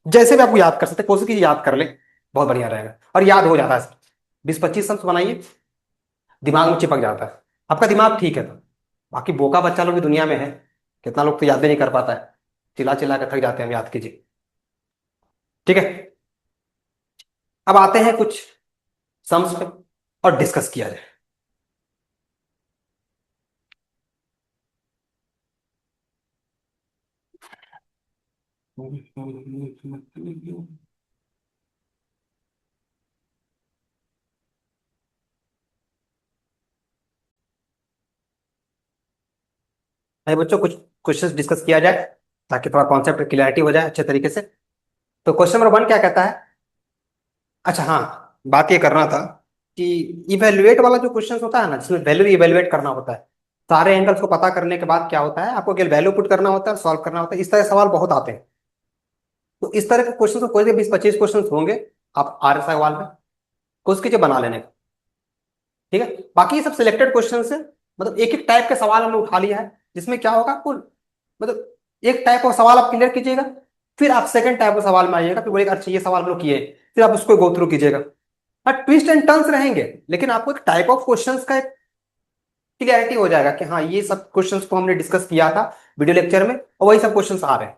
जैसे भी आपको याद कर सकते हैं, कोशिश कीजिए याद कर ले, बहुत बढ़िया रहेगा, और याद हो जाता है सर। 20-25 सम्स बनाइए, दिमाग में चिपक जाता है। आपका दिमाग ठीक है तो। बाकी बोका बच्चा लोग भी दुनिया में है, कितना लोग तो याद भी नहीं कर पाता है, चिल्ला चिल्ला के थक जाते हैं, हम याद कीजिए। ठीक है, अब आते हैं कुछ सम्स पे और डिस्कस किया जाए। भाई बच्चों, कुछ क्वेश्चंस डिस्कस किया जाए ताकि थोड़ा कॉन्सेप्ट क्लियरिटी हो जाए अच्छे तरीके से। तो क्वेश्चन नंबर 1 क्या कहता है, अच्छा हाँ, बात ये करना था कि इवेल्युएट वाला जो क्वेश्चन होता है ना, जिसमें वैल्यू इवेल्युएट करना होता है, सारे एंगल्स को पता करने के बाद क्या होता है, आपको केवल वैल्यू पुट करना होता है, सॉल्व करना होता है, इस तरह के सवाल बहुत आते हैं। तो इस तरह के क्वेश्चन कोई भी 20-25 क्वेश्चन होंगे, आप आ रहे सवाल में कोशिश कीजिए बना लेने का। ठीक है, बाकी ये सब सिलेक्टेड क्वेश्चन है, मतलब एक एक टाइप के सवाल हमने उठा लिया है, जिसमें क्या होगा आपको, मतलब एक टाइप का सवाल आप क्लियर कीजिएगा, फिर आप सेकंड टाइप का सवाल में आइएगा, फिर बोलेगा अच्छा ये सवाल हम लोग किए, फिर आप उसको गो थ्रू कीजिएगा। हाँ, ट्विस्ट एंड टर्न्स रहेंगे, लेकिन आपको एक टाइप ऑफ क्वेश्चंस का एक क्लियरिटी हो जाएगा कि हाँ ये सब क्वेश्चंस को हमने डिस्कस किया था वीडियो लेक्चर में, और वही सब क्वेश्चंस आ रहे हैं।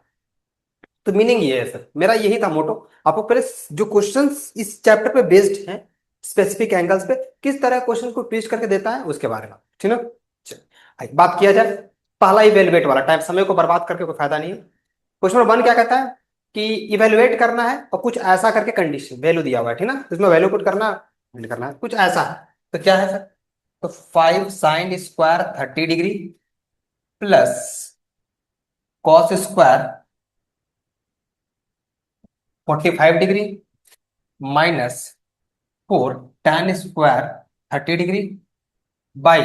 तो मीनिंग ये है सर, मेरा यही था मोटो, आपको पहले जो क्वेश्चंस इस चैप्टर पे बेस्ड हैं, स्पेसिफिक एंगल्स पे किस तरह क्वेश्चन को ट्विस्ट करके देता है उसके बारे में, ठीक है। चलिए, आइए बात किया जाए। पहला इवेलुएट वाला टाइप, समय को बर्बाद करके कोई फायदा नहीं है। क्वेश्चन नंबर 1 क्या कहता है कि इवेलुएट करना है और कुछ ऐसा करके कंडीशन वैल्यू दिया हुआ है, ठीक ना, इसमें वैल्यू पुट करना करना है, कुछ ऐसा है। तो क्या है सर, तो 5 sin² 30 degree plus cos square 45 degree minus 4 tan square 30 degree by,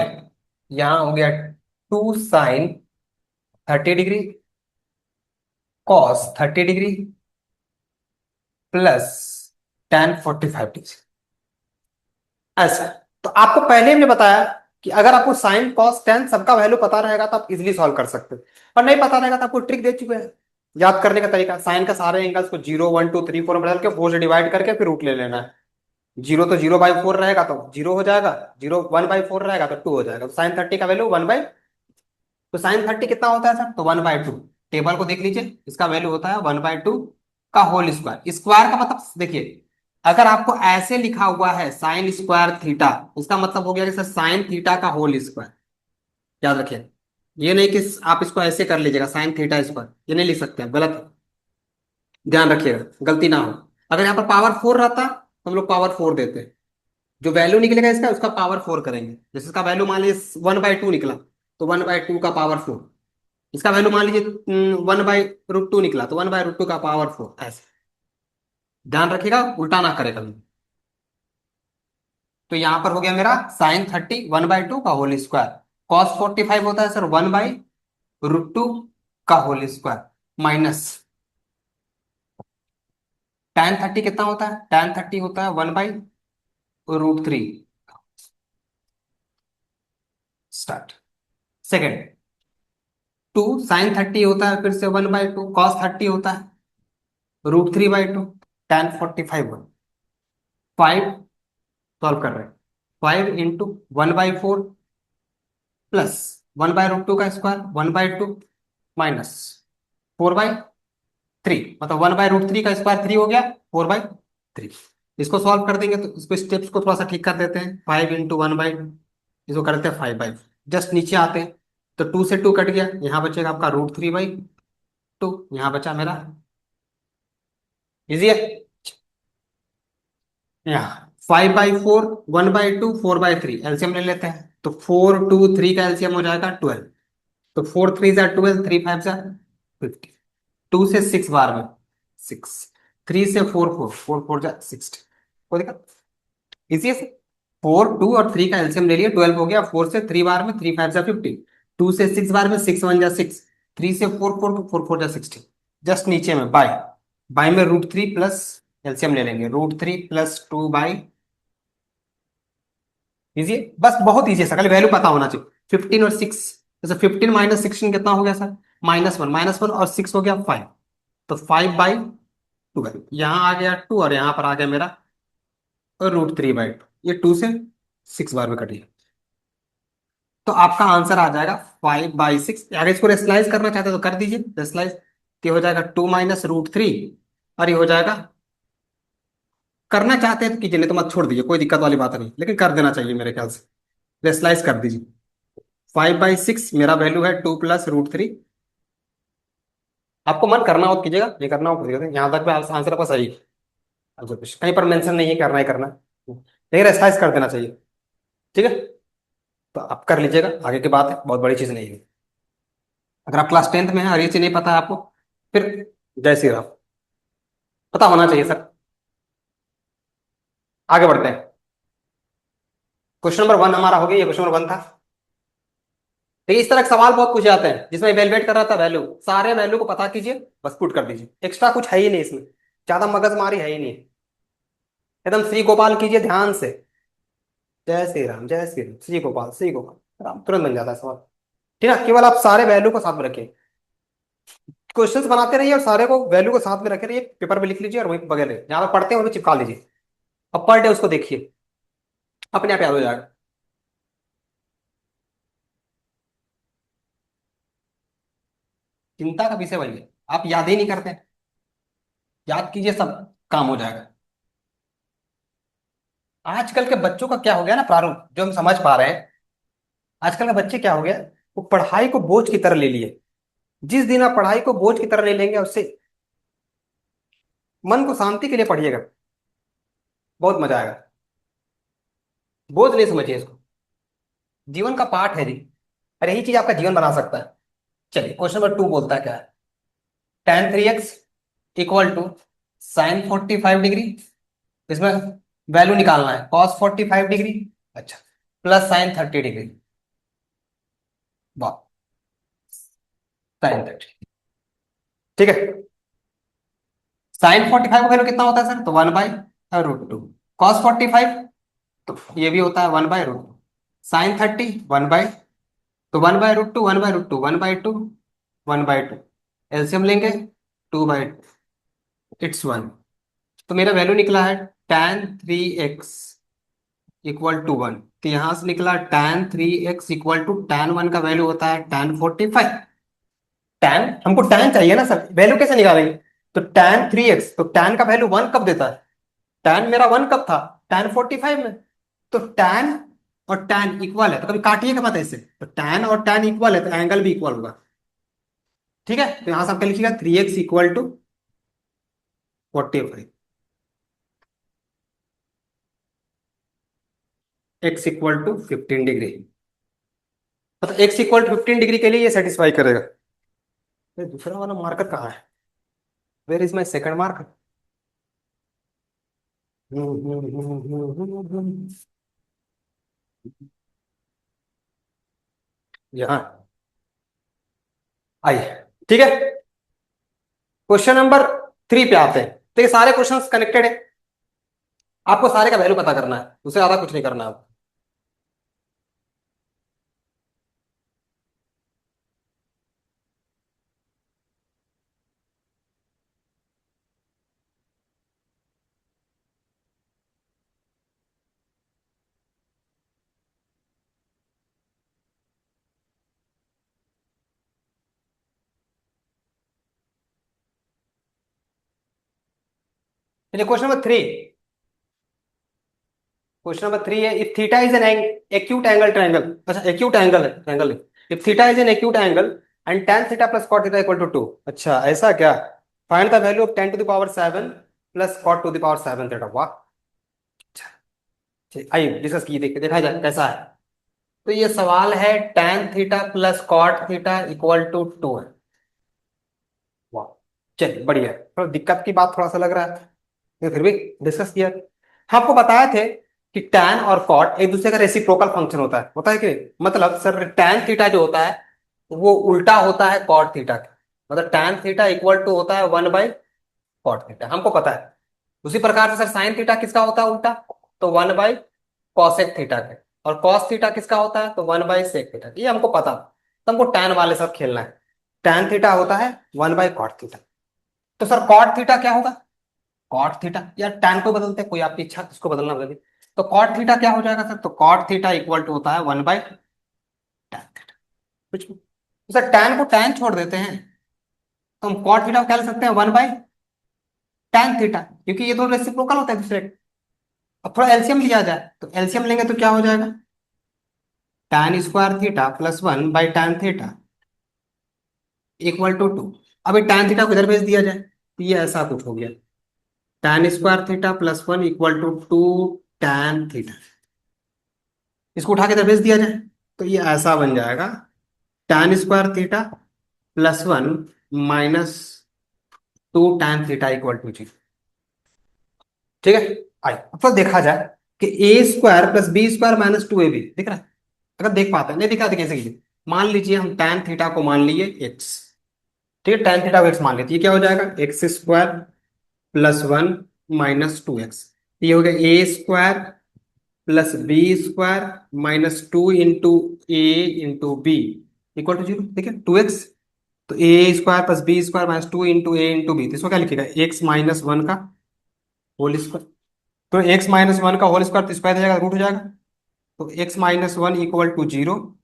यहां हो गया 2 sin 30 degree cos 30 degree plus tan 45 degree. ऐसा। तो आपको पहले हमने बताया कि अगर आपको साइन कॉस टेन सबका वैल्यू पता रहेगा तो आप इजीली सॉल्व कर सकते हैं, और नहीं पता रहेगा तो आपको ट्रिक दे चुके हैं याद करने का तरीका। साइन का सारे एंगल्स को 0 1 2 3 4 में बदल के 4 से डिवाइड करके फिर रूट ले लेना है। 0 तो 0/4 रहेगा तो 0 हो जाएगा, 0 1/4 रहेगा तो 2 हो जाएगा। तो साइन 30 का वैल्यू 1 बाई, तो साइन 30 कितना होता है सर, तो 1/2। टेबल को देख लीजिए, इसका वैल्यू होता है 1/2 का होल स्क्वायर। स्क्वायर का मतलब देखिए, अगर आपको ऐसे लिखा हुआ है साइन स्क्वायर थीटा, उसका मतलब हो गया कि सर साइन थीटा का होल स्क्वायर। याद रखिए, ये नहीं कि आप इसको ऐसे कर लीजिएगा साइन थीटा स्क्वायर, ये नहीं लिख सकते हैं, गलत है। ध्यान रखिएगा गलती ना हो। अगर यहाँ पर पावर 4 रहता तो हम लोग पावर 4 देते, जो वैल्यू निकलेगा इसका उसका पावर 4 करेंगे। जैसे इसका वैल्यू मान लीजिए 1/2 निकला, तो 1/2 का पावर 4। इसका वैल्यू मान लीजिए 1/√2 निकला, तो 1/√2 का पावर 4, ऐसे। ध्यान रखिएगा उल्टा ना करे कभी। तो यहां पर हो गया मेरा साइन 30 1/2 का होल स्क्वायर, कॉस 45 होता है सर 1/√2 का होल स्क्वायर, माइनस tan 30 कितना होता है, tan 30 होता है 1/√3। स्टार्ट। सेकेंड, 2 sin 30 होता है फिर से 1/2, cos 30 होता है √3/2, tan 45 5 सॉल्व कर रहे हैं। 5 × 1/4 प्लस 1/√2 का स्क्वायर 1/2 माइनस 4/3, मतलब 1/√3 का स्क्वायर 3 हो गया, 4/3। इसको सॉल्व कर देंगे तो इसको स्टेप्स को थोड़ा सा ठीक कर देते हैं। 5 × 1/2, इसको करते हैं 5/4, जस्ट नीचे आते हैं। तो 2 से 2 कट गया, यहाँ बचेगा आपका √3/2, यहाँ बचा मेरा, इजी है। यहाँ 5/4 1/2 4/3 एलसीएम ले लेते हैं, तो 4 2 3 का एलसीएम हो जाएगा 12। तो 4 3 × 12, 3 5 × 50, 2 से 6 बार में 6, 3 से 4 4 4 4 जा 60। कोई दिक्कत, इसी है। 4 2 और 3 का एलसीएम ले लिया, 12 हो गया। 4 से 3 बार में 3 5 × 50, 2 से 6 बार में 6 1 जा 6, 3 से 4 4 4 4 जा 60। जस्ट नीचे में बाय, बाय में √3 प्लस एलसीएम ले लेंगे, √3 प्लस 2/, इजी है बस, बहुत ईजी है सर, खाली वैल्यू पता होना चाहिए। 15 और 6, जैसे 15 - 16 कितना हो गया सर, -1, -1 और 6 हो गया 5, तो 5/12 यहाँ आ गया 2, और यहाँ पर आ गया मेरा √3/2, ये 2 से 6 बार में कट गया। तो आपका आंसर आ जाएगा 5/6। अगर इसको रेसलाइज करना चाहते हो तो कर दीजिए रेसलाइज, तो ये हो जाएगा 2 - √3, और ये हो जाएगा, करना चाहते हैं तो कीजिए, नहीं तो मत छोड़ दीजिए, कोई दिक्कत वाली बात नहीं, लेकिन कर देना चाहिए मेरे ख्याल से। रेसलाइज कर दीजिए। 5/6 मेरा वैल्यू है 2 + √3। आपको मन करना हो तो कीजिएगा, नहीं करना हो कीजिएगा, यहाँ तक आंसर आपका सही है। आंसर कुछ कहीं पर मेंशन नहीं है करना ही करना है, लेकिन रेसलाइज कर देना चाहिए। ठीक है, तो आप कर लीजिएगा, आगे की बात है, बहुत बड़ी चीज नहीं है। अगर आप क्लास 10th में हैं और ये चीज नहीं पता है आपको, फिर जय श्री राम, पता होना चाहिए सर। आगे बढ़ते हैं। क्वेश्चन नंबर 1 हमारा हो गया, ये क्वेश्चन नंबर 1 था। तो इस तरह के सवाल बहुत पूछे जाते हैं जिसमें इवेलुएट कर रहा था वैल्यू, सारे वैल्यू को पता कीजिए, बस पुट कर दीजिए, एक्स्ट्रा कुछ है ही नहीं इसमें, ज्यादा मगजमारी है ही नहीं, एकदम श्री गोपाल कीजिए ध्यान से। जय श्री राम, जय श्री राम, श्री गोपाल, श्री गोपाल, राम, तुरंत बन जाता है सवाल। ठीक है, केवल आप सारे वैल्यू को साथ में रखिए, क्वेश्चंस बनाते रहिए और सारे को वैल्यू को साथ में रखे रहिए, पेपर पे लिख लीजिए और वहीं बगैर रहिए, जहां पे पढ़ते हैं वहीं पे चिपका लीजिए। अब पर डे उसको देखिए, अपने आप याद हो जाएगा। चिंता का विषय वही है, आप याद ही नहीं करते, याद कीजिए सब काम हो जाएगा। आजकल के बच्चों का क्या हो गया ना प्रारूप, जो हम समझ पा रहे हैं, आजकल के बच्चे क्या हो गया, वो पढ़ाई को बोझ की तरह ले लिए। जिस दिन आप पढ़ाई को बोझ की तरह ले लेंगे, उससे मन को शांति के लिए पढ़िएगा, बहुत मजा आएगा। बोझ नहीं समझिए इसको, जीवन का पार्ट है जी, और यही चीज आपका जीवन बना सकता है। चलिए क्वेश्चन नंबर 2 बोलता है क्या है, tan 3x equal to sin 45 degree, इसमें वैल्यू निकालना है cos 45 डिग्री, अच्छा, प्लस sin 30 डिग्री, वाह, sin 30, ठीक है। sin 45 का वैल्यू कितना होता है सर, तो 1/√2, cos 45 तो ये भी होता है 1/√2, sin 30 1 बाई, तो 1/√2 1/√2 1/2 1/2, एलसीएम लेंगे 2/2, इट्स 1, तो मेरा वैल्यू निकला है tan 3x इक्वल टू 1, तो यहां से निकला tan 3x equal to tan 1 का वैल्यू होता है tan 45, tan हमको tan चाहिए ना सर, वैल्यू कैसे निकालेंगे, तो tan 3x, तो tan का वैल्यू 1 कब देता है, tan मेरा 1 कब था, tan 45 में, तो tan और tan इक्वल है तो कभी काटिएगा मत ऐसे, तो tan और tan इक्वल है तो एंगल भी इक्वल होगा, ठीक है। तो यहां से आपका लिखिएगा 3x equal to 45, x equal to 15 degree, मतलब x इक्वल टू 15 डिग्री के लिए ये सेटिस्फाई करेगा। ये दूसरा वाला मार्कर कहाँ है, where is my second marker, यहाँ आइए, ठीक है। क्वेश्चन नंबर 3 पे आते हैं, तो ये सारे क्वेश्चंस कनेक्टेड है, आपको सारे का वैल्यू पता करना है, उससे ज्यादा कुछ नहीं करना है। चलिए क्वेश्चन नंबर 3 है, if theta is an acute angle triangle, अच्छा एक्यूट एंगल है, ट्रायंगल है, if theta is an acute angle and tan theta plus cot theta equal to 2, अच्छा ऐसा क्या, find the value of tan⁻⁷ plus cot⁻⁷ theta, वाह, अच्छा, चलिए आइए डिस्कस की, देखा जाए कैसा है। तो ये सवाल है tan theta plus cot theta equal to 2 है, वाह, चलिए बढ़िया है, थोड़ा दिक्कत की बात थोड़ा सा लग रहा है, लेकिन फिर भी डिस्कस किया। हम आपको बताए थे कि tan और cot एक दूसरे का रेसिप्रोकल फंक्शन होता है कि नहीं? मतलब सर tan थीटा जो होता है वो उल्टा होता है cot थीटा के, मतलब tan थीटा इक्वल टू होता है 1/cot थीटा, हमको पता है। उसी प्रकार से सर साइन थीटा किसका होता है उल्टा, तो 1/cosec थीटा के, और cos थीटा किसका होता है, तो 1/sec थीटा, ये हमको पता, तो हमको tan वाले साथ खेलना है। tan थीटा होता है 1/cot थीटा, तो सर cot थीटा क्या होगा, कॉट थीटा, या टैन को बदलते हैं, कोई आपकी इच्छा किसको बदलना बदलिए, तो कॉट थीटा क्या हो जाएगा सर, तो कॉट थीटा इक्वल टू होता है 1/tan थीटा, कुछ भी। तो सर टैन को टैन छोड़ देते हैं, तो हम कॉट थीटा को क्या ले सकते हैं, 1/tan थीटा, क्योंकि ये दोनों रेसिप्रोकल होता है दूसरे के। अब थोड़ा एलसीएम लिया जाए, तो एलसीएम लेंगे तो क्या हो जाएगा, tan² theta plus 1/tan theta equal to 2, अभी tan थीटा को इधर भेज दिया जाए, तो ये ऐसा कुछ हो गया, tan² theta plus 1 equal to 2 tan theta, इसको उठा के इधर भेज दिया जाए, तो ये ऐसा बन जाएगा tan² theta plus 1 -2 tan theta equal to 0, ठीक है। आइए अब तो देखा जाए कि a² प्लस b² -2ab दिख रहा है, अगर देख पाते हैं, नहीं दिखा तो कैसे कीजिए, मान लीजिए हम tan थीटा को मान लिए x, ठीक है, tan थीटा को x मान लेते, ये क्या हो जाएगा x² प्लस 1 -2x, ये हो गया a² plus b² -2 × a × b equal to 0, ठीक है, 2x, तो a² plus b² -2 × a × b, तो इसको क्या लिखेगा, x-1 का होल स्क्वायर, तो x-1 का होल स्क्वायर तो स्क्वायर हो जाएगा, रूट हो जाएगा, तो x-1 equal to 0,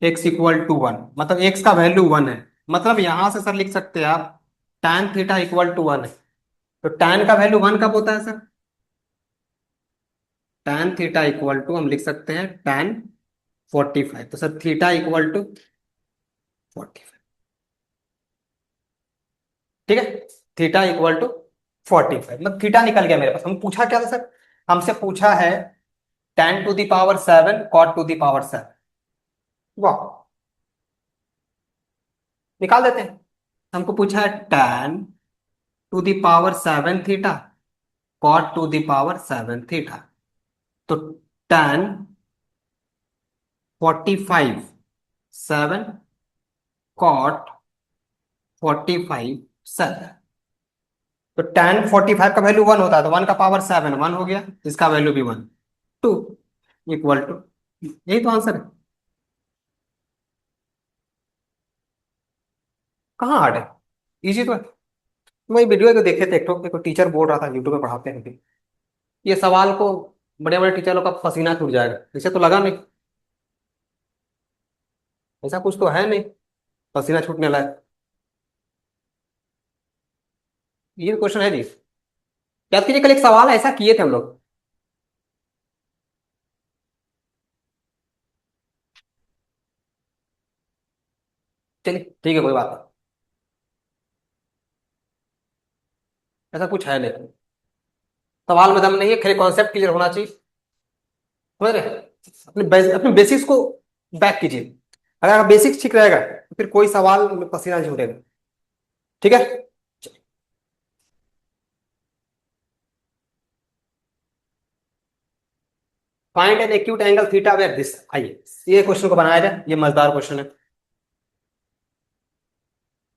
x equal to 1, मतलब x का वैल्यू 1 है, मतलब यहां से सर लिख सकते हैं आप tan थीटा इक्वल टू 1 है, तो tan का वैल्यू 1 कब होता है sir, tan theta equal to हम लिख सकते हैं tan 45, तो सर थीटा इक्वल टू 45, ठीक है, थीटा इक्वल टू 45, मतलब थीटा निकल गया मेरे पास। हम पूछा क्या था सर, हमसे पूछा है tan⁷ cot⁷, वाह, निकाल देते हैं, हमको पूछा है tan to the power 7 theta cot to the power 7 theta. तो tan 45 7 cot 45 7। तो tan 45 का वैल्यू 1 होता है, तो 1 का पावर 7 1 हो गया, इसका वैल्यू भी 1, 2 इक्वल टू, यही तो आंसर है। कहाँ हार्ड है, इजी तो है। वही वीडियो को देखे थे, एक टीचर बोल रहा था, यूट्यूब पे पढ़ाते हैं कि ये सवाल को बड़े बड़े टीचर लोग का पसीना छूट जाएगा, इसे तो लगा नहीं, ऐसा कुछ तो है नहीं पसीना छूटने लायक। ये क्वेश्चन है जी, याद कीजिए कल एक सवाल ऐसा किए थे हम लोग। चलिए ठीक है, कोई बात नहीं, ऐसा कुछ है नहीं, सवाल में दम नहीं है, खाली कॉन्सेप्ट क्लियर होना चाहिए, समझ रहे? अपने बेसिक्स को बैक कीजिए, अगर बेसिक्स ठीक रहेगा तो फिर कोई सवाल में पसीना नहीं छूटेगा। ठीक है। Find an acute angle theta where this, आइए ये क्वेश्चन को बनाया जाए, ये मजेदार क्वेश्चन है।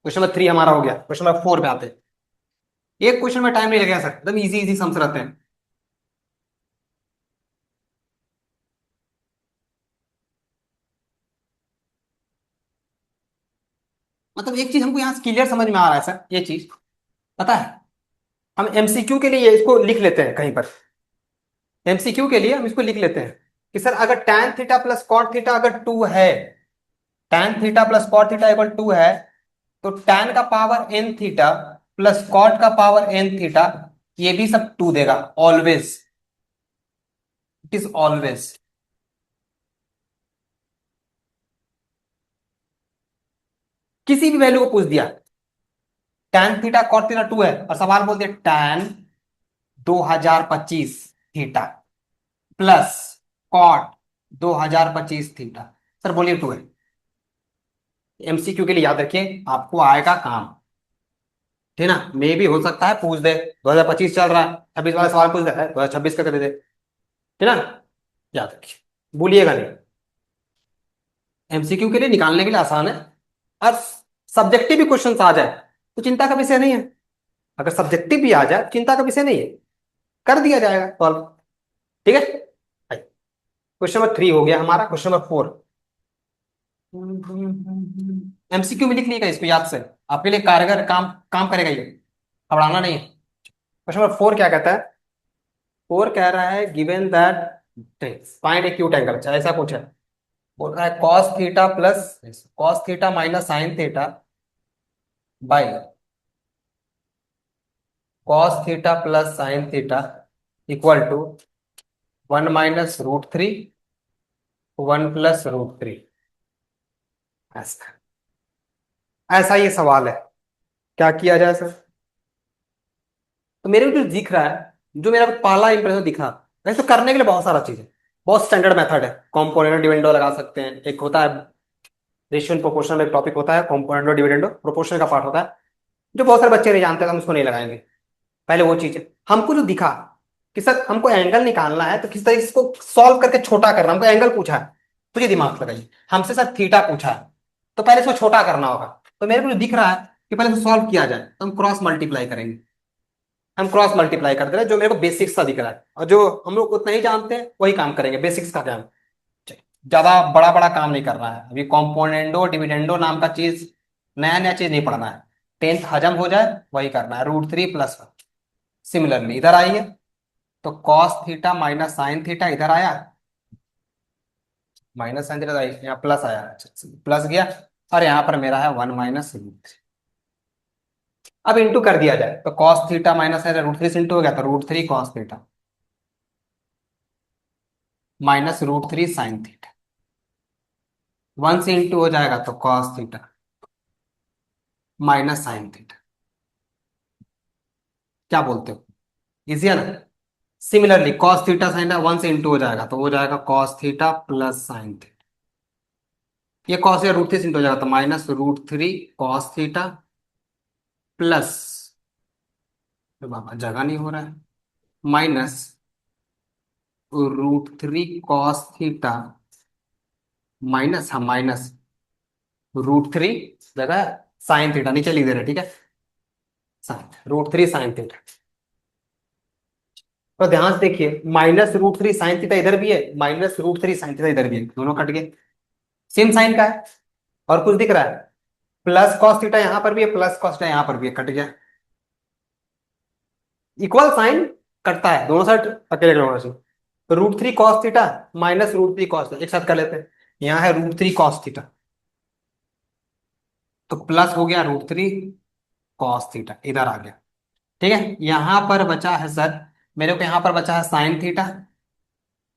क्वेश्चन नंबर 3 हमारा हो गया, क्वेश्चन नंबर 4 पे आते हैं। एक क्वेश्चन में टाइम नहीं लगेगा सर, एकदम इजी इजी सम्स रहते हैं। मतलब एक चीज हमको यहाँ क्लियर समझ में आ रहा है सर, ये चीज पता है, हम एमसीक्यू के लिए इसको लिख लेते हैं कहीं पर, एमसीक्यू के लिए हम इसको लिख लेते हैं कि सर अगर tan theta plus cot theta अगर 2 है, tan theta plus cot theta equal 2 है, तो tan का power n theta plus cot का पावर n थीटा, ये भी सब 2 देगा, ऑलवेज, इट इज ऑलवेज। किसी भी वैल्यू को पूछ दिया, tan थीटा कॉट थीटा 2 है और सवाल बोल दिया tan 2025 theta plus cot 2025 theta, sir बोलिए 2 है। एमसीक्यू के लिए याद रखिए, आपको आएगा काम, ठीक ना, मे भी हो सकता है पूछ दे 2025 चल रहा है, 26 वाला सवाल पूछ दे 2026 का कर दे, ठीक ना, याद रखिए, भूलिएगा नहीं। एमसीक्यू के लिए निकालने के लिए आसान है, और सब्जेक्टिव भी क्वेश्चन आ जाए तो चिंता का विषय नहीं है, अगर सब्जेक्टिव भी आ जाए तो चिंता का विषय नहीं है, कर दिया जाएगा सॉल्व। ठीक है, क्वेश्चन नंबर 3 हो गया हमारा, क्वेश्चन नंबर 4 एमसीक्यू में लिख लिएगा इसको याद से, आपके लिए कारगर काम काम करेगा ये, घबराना नहीं है। क्वेश्चन नंबर 4 क्या कहता है, 4 कह रहा है given that find acute angle, अच्छा ऐसा कुछ है, बोल रहा है cos theta minus sine theta by cos theta plus sine theta equal to 1 - √3 1 + √3। ऐसा ऐसा ये सवाल है, क्या किया जाए सर? तो मेरे को जो दिख रहा है, जो मेरा पहला इंप्रेशन दिखा, वैसे तो करने के लिए बहुत सारा चीज है, बहुत स्टैंडर्ड मेथड है, कॉम्पोनेंट डिविडेंडो लगा सकते हैं, एक होता है रेशियो प्रोपोर्शनल, एक टॉपिक होता है कॉम्पोनेंट डिविडेंडो, प्रोपोर्शनल का पार्ट होता है, जो बहुत सारे बच्चे नहीं जानते, तो हम उसको नहीं लगाएंगे। पहले वो चीज है, हमको जो दिखा कि सर हमको एंगल निकालना है, तो किस तरीके से इसको सॉल्व करके छोटा करना, हमको एंगल पूछा है, तो ये दिमाग लगाइए, हमसे सर थीटा पूछा है, तो पहले इसको छोटा करना होगा, तो मेरे को जो दिख रहा है कि पहले इसको सॉल्व किया जाए, तो हम क्रॉस मल्टीप्लाई करेंगे, हम क्रॉस मल्टीप्लाई कर दे रहे हैं, जो मेरे को बेसिक्स सा दिख रहा है, और जो हम लोग उतना ही जानते हैं वही काम करेंगे, बेसिक्स का ज्ञान, ज्यादा बड़ा बड़ा काम नहीं करना है अभी, कॉम्पोनेंडो डिविडेंडो नाम का चीज, नया नया चीज नहीं पढ़ना है, 10th हजम हो जाए वही करना है, √3 + 1। सिमिलरली इधर आइए, तो cos theta minus sine theta इधर आया, माइनस साइन थीटा यहाँ प्लस आया, प्लस गया, और यहाँ पर मेरा है 1 - √3। अब इंटू कर दिया जाए, तो कॉस थीटा माइनस √3 से इंटू हो गया, तो √3 cos theta minus √3 sine theta, 1 से इंटू हो जाएगा तो cos theta minus sine theta, क्या बोलते हो, इजी है ना? सिमिलरली कॉस थीटा साइन 1 से इंटू हो जाएगा, तो हो जाएगा cos theta plus sine theta, ये कॉस या √3 से इंटू हो जाएगा, तो -√3 कॉस थीटा प्लस, बाबा जगह नहीं हो रहा है, माइनस √3 cos थीटा, माइनस, हाँ माइनस √3 जगह साइन थीटा, नीचे लिख दे रहे, ठीक है, साइन √3 sin थीटा। तो ध्यान से देखिए, -√3 sin थीटा इधर भी है, -√3 sin थीटा इधर भी है, दोनों कट गए, सेम साइन का है। और कुछ दिख रहा है, प्लस कॉस थीटा यहां पर भी है, प्लस कॉस थीटा यहां पर भी है, कट गया। इक्वल साइन कटता है, दोनों साइड अकेले होना चाहिए। √3 cos थीटा -√3 cos, एक साथ कर लेते हैं। यहाँ है √3 cos थीटा, तो प्लस हो गया √3 cos थीटा, इधर आ गया। ठीक है, यहां पर बचा है सर, मेरे को यहां पर बचा है साइन थीटा,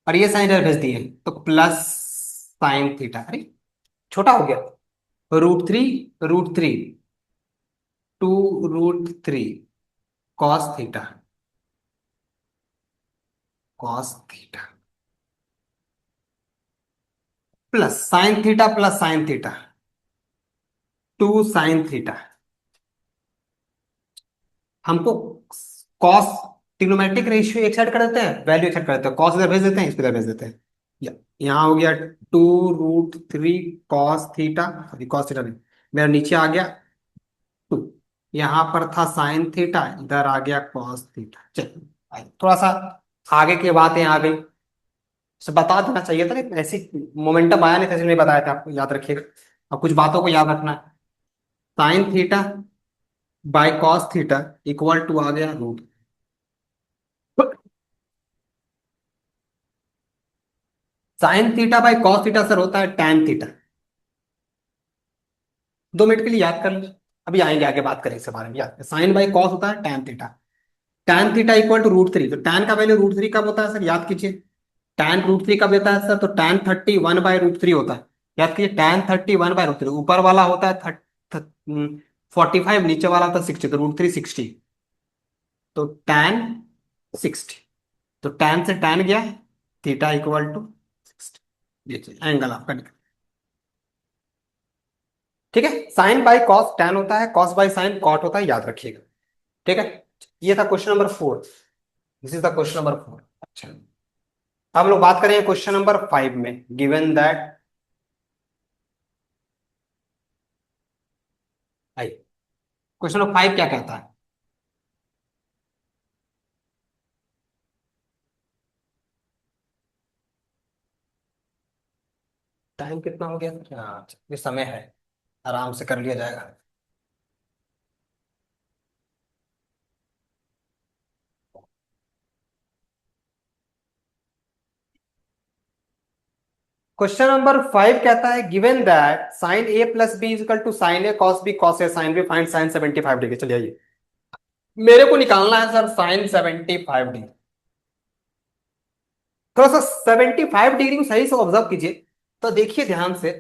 और ये साइन इधर भेज दिए, तो प्लस साइन थीटा, अरे छोटा हो गया, √3 2√3 cos theta plus sine theta 2 sin theta. हमको कॉस, ट्रिग्नोमेट्रिक रेशियो एक साइड कर देते हैं, वैल्यू एक साइड कर देते हैं, कॉस इधर भेज देते हैं, इसको इधर भेज देते हैं। यहाँ हो गया 2√3 cos theta, sorry cos theta नहीं, मेरा नीचे आ गया 2, यहाँ पर था साइन थीटा, इधर आ गया कॉस थीटा। चलिए थोड़ा सा आगे की बातें आ गई, तो बता देना चाहिए था, लेकिन ऐसी मोमेंटम आया नहीं था, इसलिए नहीं बताया था, आपको याद रखिएगा। अब कुछ बातों को याद रखना है, sin थीटा/cos थीटा इक्वल टू आ गया रूट, sin थीटा/cos थीटा सर होता है tan थीटा। 2 मिनट के लिए याद कर लो, अभी आएंगे आगे बात करें इसके बारे में, याद sin/cos होता है tan theta. tan theta equal to √3, तो tan का वैल्यू √3 कब होता है सर, याद कीजिए। tan √3 कब देता है सर, तो tan 30 1/√3 होता है, याद कीजिए, tan 30 1/√3, ऊपर वाला होता है 45, नीचे वाला होता है 60, तो √3 60, तो tan 60, तो tan से tan गया, थीटा इक्वल टू 60, देखिए एंगल आपका निकल। ठीक है, साइन बाई कॉस टैन होता है, कॉस बाई साइन कॉट होता है, याद रखिएगा। ठीक है, ये था question number 4, this is the question number 4। अच्छा, अब हम लोग बात करेंगे क्वेश्चन नंबर 5 में, given that, I question number 5 क्या कहता है, टाइम कितना हो गया, हाँ ये समय है, आराम से कर लिया जाएगा। क्वेश्चन नंबर 5 कहता है, given that sine A plus B equal to sine A cos B cos A sine B, find sine 75 degree. चलिए आइए, मेरे को निकालना है सर साइन 75 डिग्री। थोड़ा सा 75 डिग्री को सही से ऑब्जर्व कीजिए, तो देखिए ध्यान से,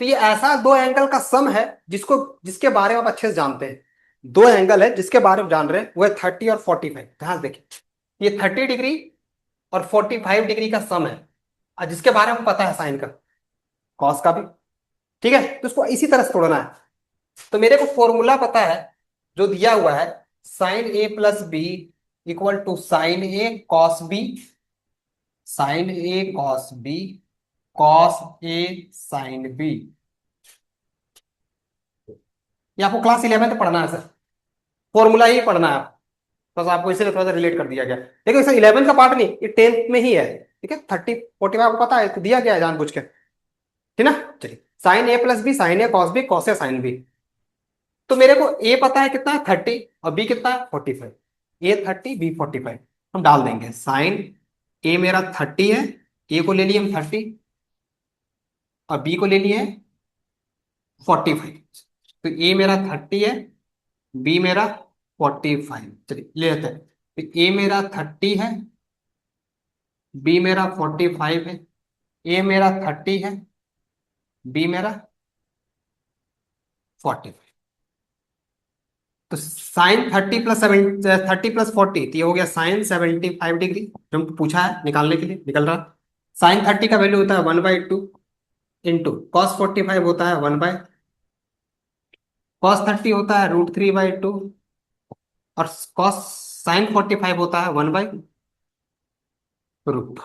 तो ये ऐसा दो एंगल का सम है जिसको, जिसके बारे में आप अच्छे से जानते हैं। दो एंगल है जिसके बारे में जान रहे हैं, वो है 30 और 45, ध्यान से देखिए, ये 30 डिग्री और 45 डिग्री का सम है, और जिसके बारे में पता है साइन का, कॉस का भी। ठीक है, तो उसको इसी तरह से तोड़ना है। तो मेरे को फॉर्मूला पता है, जो दिया हुआ है, sine A plus B equal to sine A cos B, sine A cos B cos A sine B. ये आपको क्लास 11 में पढ़ना है सर, फॉर्मूला ही पढ़ना है, बस आपको इसीलिए थोड़ा सा रिलेट कर दिया गया, लेकिन सर 11 का पार्ट नहीं, ये 10th में ही है। ठीक है, 30 45 आपको पता है, तो दिया गया है जानबूझ के, ठीक ना। चलिए, sign A plus B sine A cos B cos A sine B, तो मेरे को ए पता है कितना है 30, और बी कितना है 45, A 30 B 45, हम डाल देंगे, साइन ए मेरा 30 है, ए को ले लिए हम 30, और बी को ले लिए 45, तो ए मेरा 30 है, बी मेरा 45, चलिए ले लेते हैं, तो ए मेरा 30 है, बी मेरा 45 है, ए मेरा 30 है, बी मेरा 45, तो साइन 30 प्लस 40, तो ये हो गया साइन 75 डिग्री, जो हमको पूछा है निकालने के लिए, निकल रहा। साइन 30 का वैल्यू होता है 1/2, इंटू कॉस 45 होता है 1/, कॉस 30 होता है √3/2, और कॉस साइन 45 होता है 1/√2।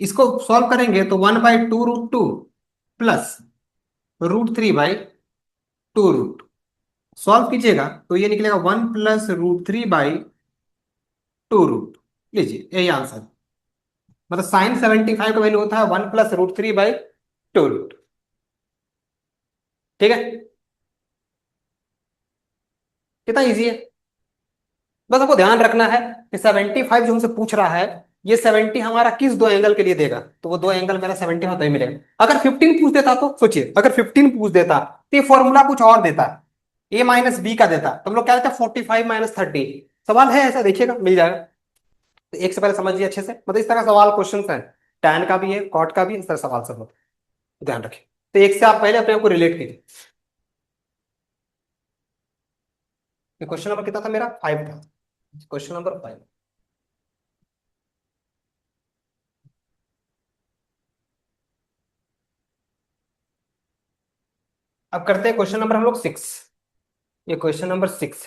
इसको सॉल्व करेंगे तो 1/2√2 प्लस √3/2√2। सॉल्व कीजिएगा तो ये निकलेगा 1 + √3/2√2। लीजिए यही आंसर। मतलब साइन 75 का वैल्यू होता है 1 + √3/2√2। ठीक है, कितना इजी है। बस आपको ध्यान रखना है कि 75 जो हमसे पूछ रहा है, ये 70 हमारा किस दो एंगल के लिए देगा, तो वो दो एंगल मेरा 70 होता ही मिलेगा। अगर 15 पूछ देता तो सोचिए, अगर 15 पूछ देता तो ये फॉर्मूला कुछ और देता, A - B का देता, तो हम लोग क्या देता 45 - 30। सवाल है ऐसा, देखिएगा मिल जाएगा। तो एक से पहले समझिए अच्छे से, मतलब इस तरह का सवाल क्वेश्चन है, टैन का भी है, कॉट का भी, इस तरह सवाल सब होता है, ध्यान रखिए। तो एक से आप पहले अपने आप को रिलेट कीजिए। क्वेश्चन नंबर कितना था मेरा, 5 था। Question number 5। अब करते हैं क्वेश्चन नंबर हम लोग 6। ये question number 6।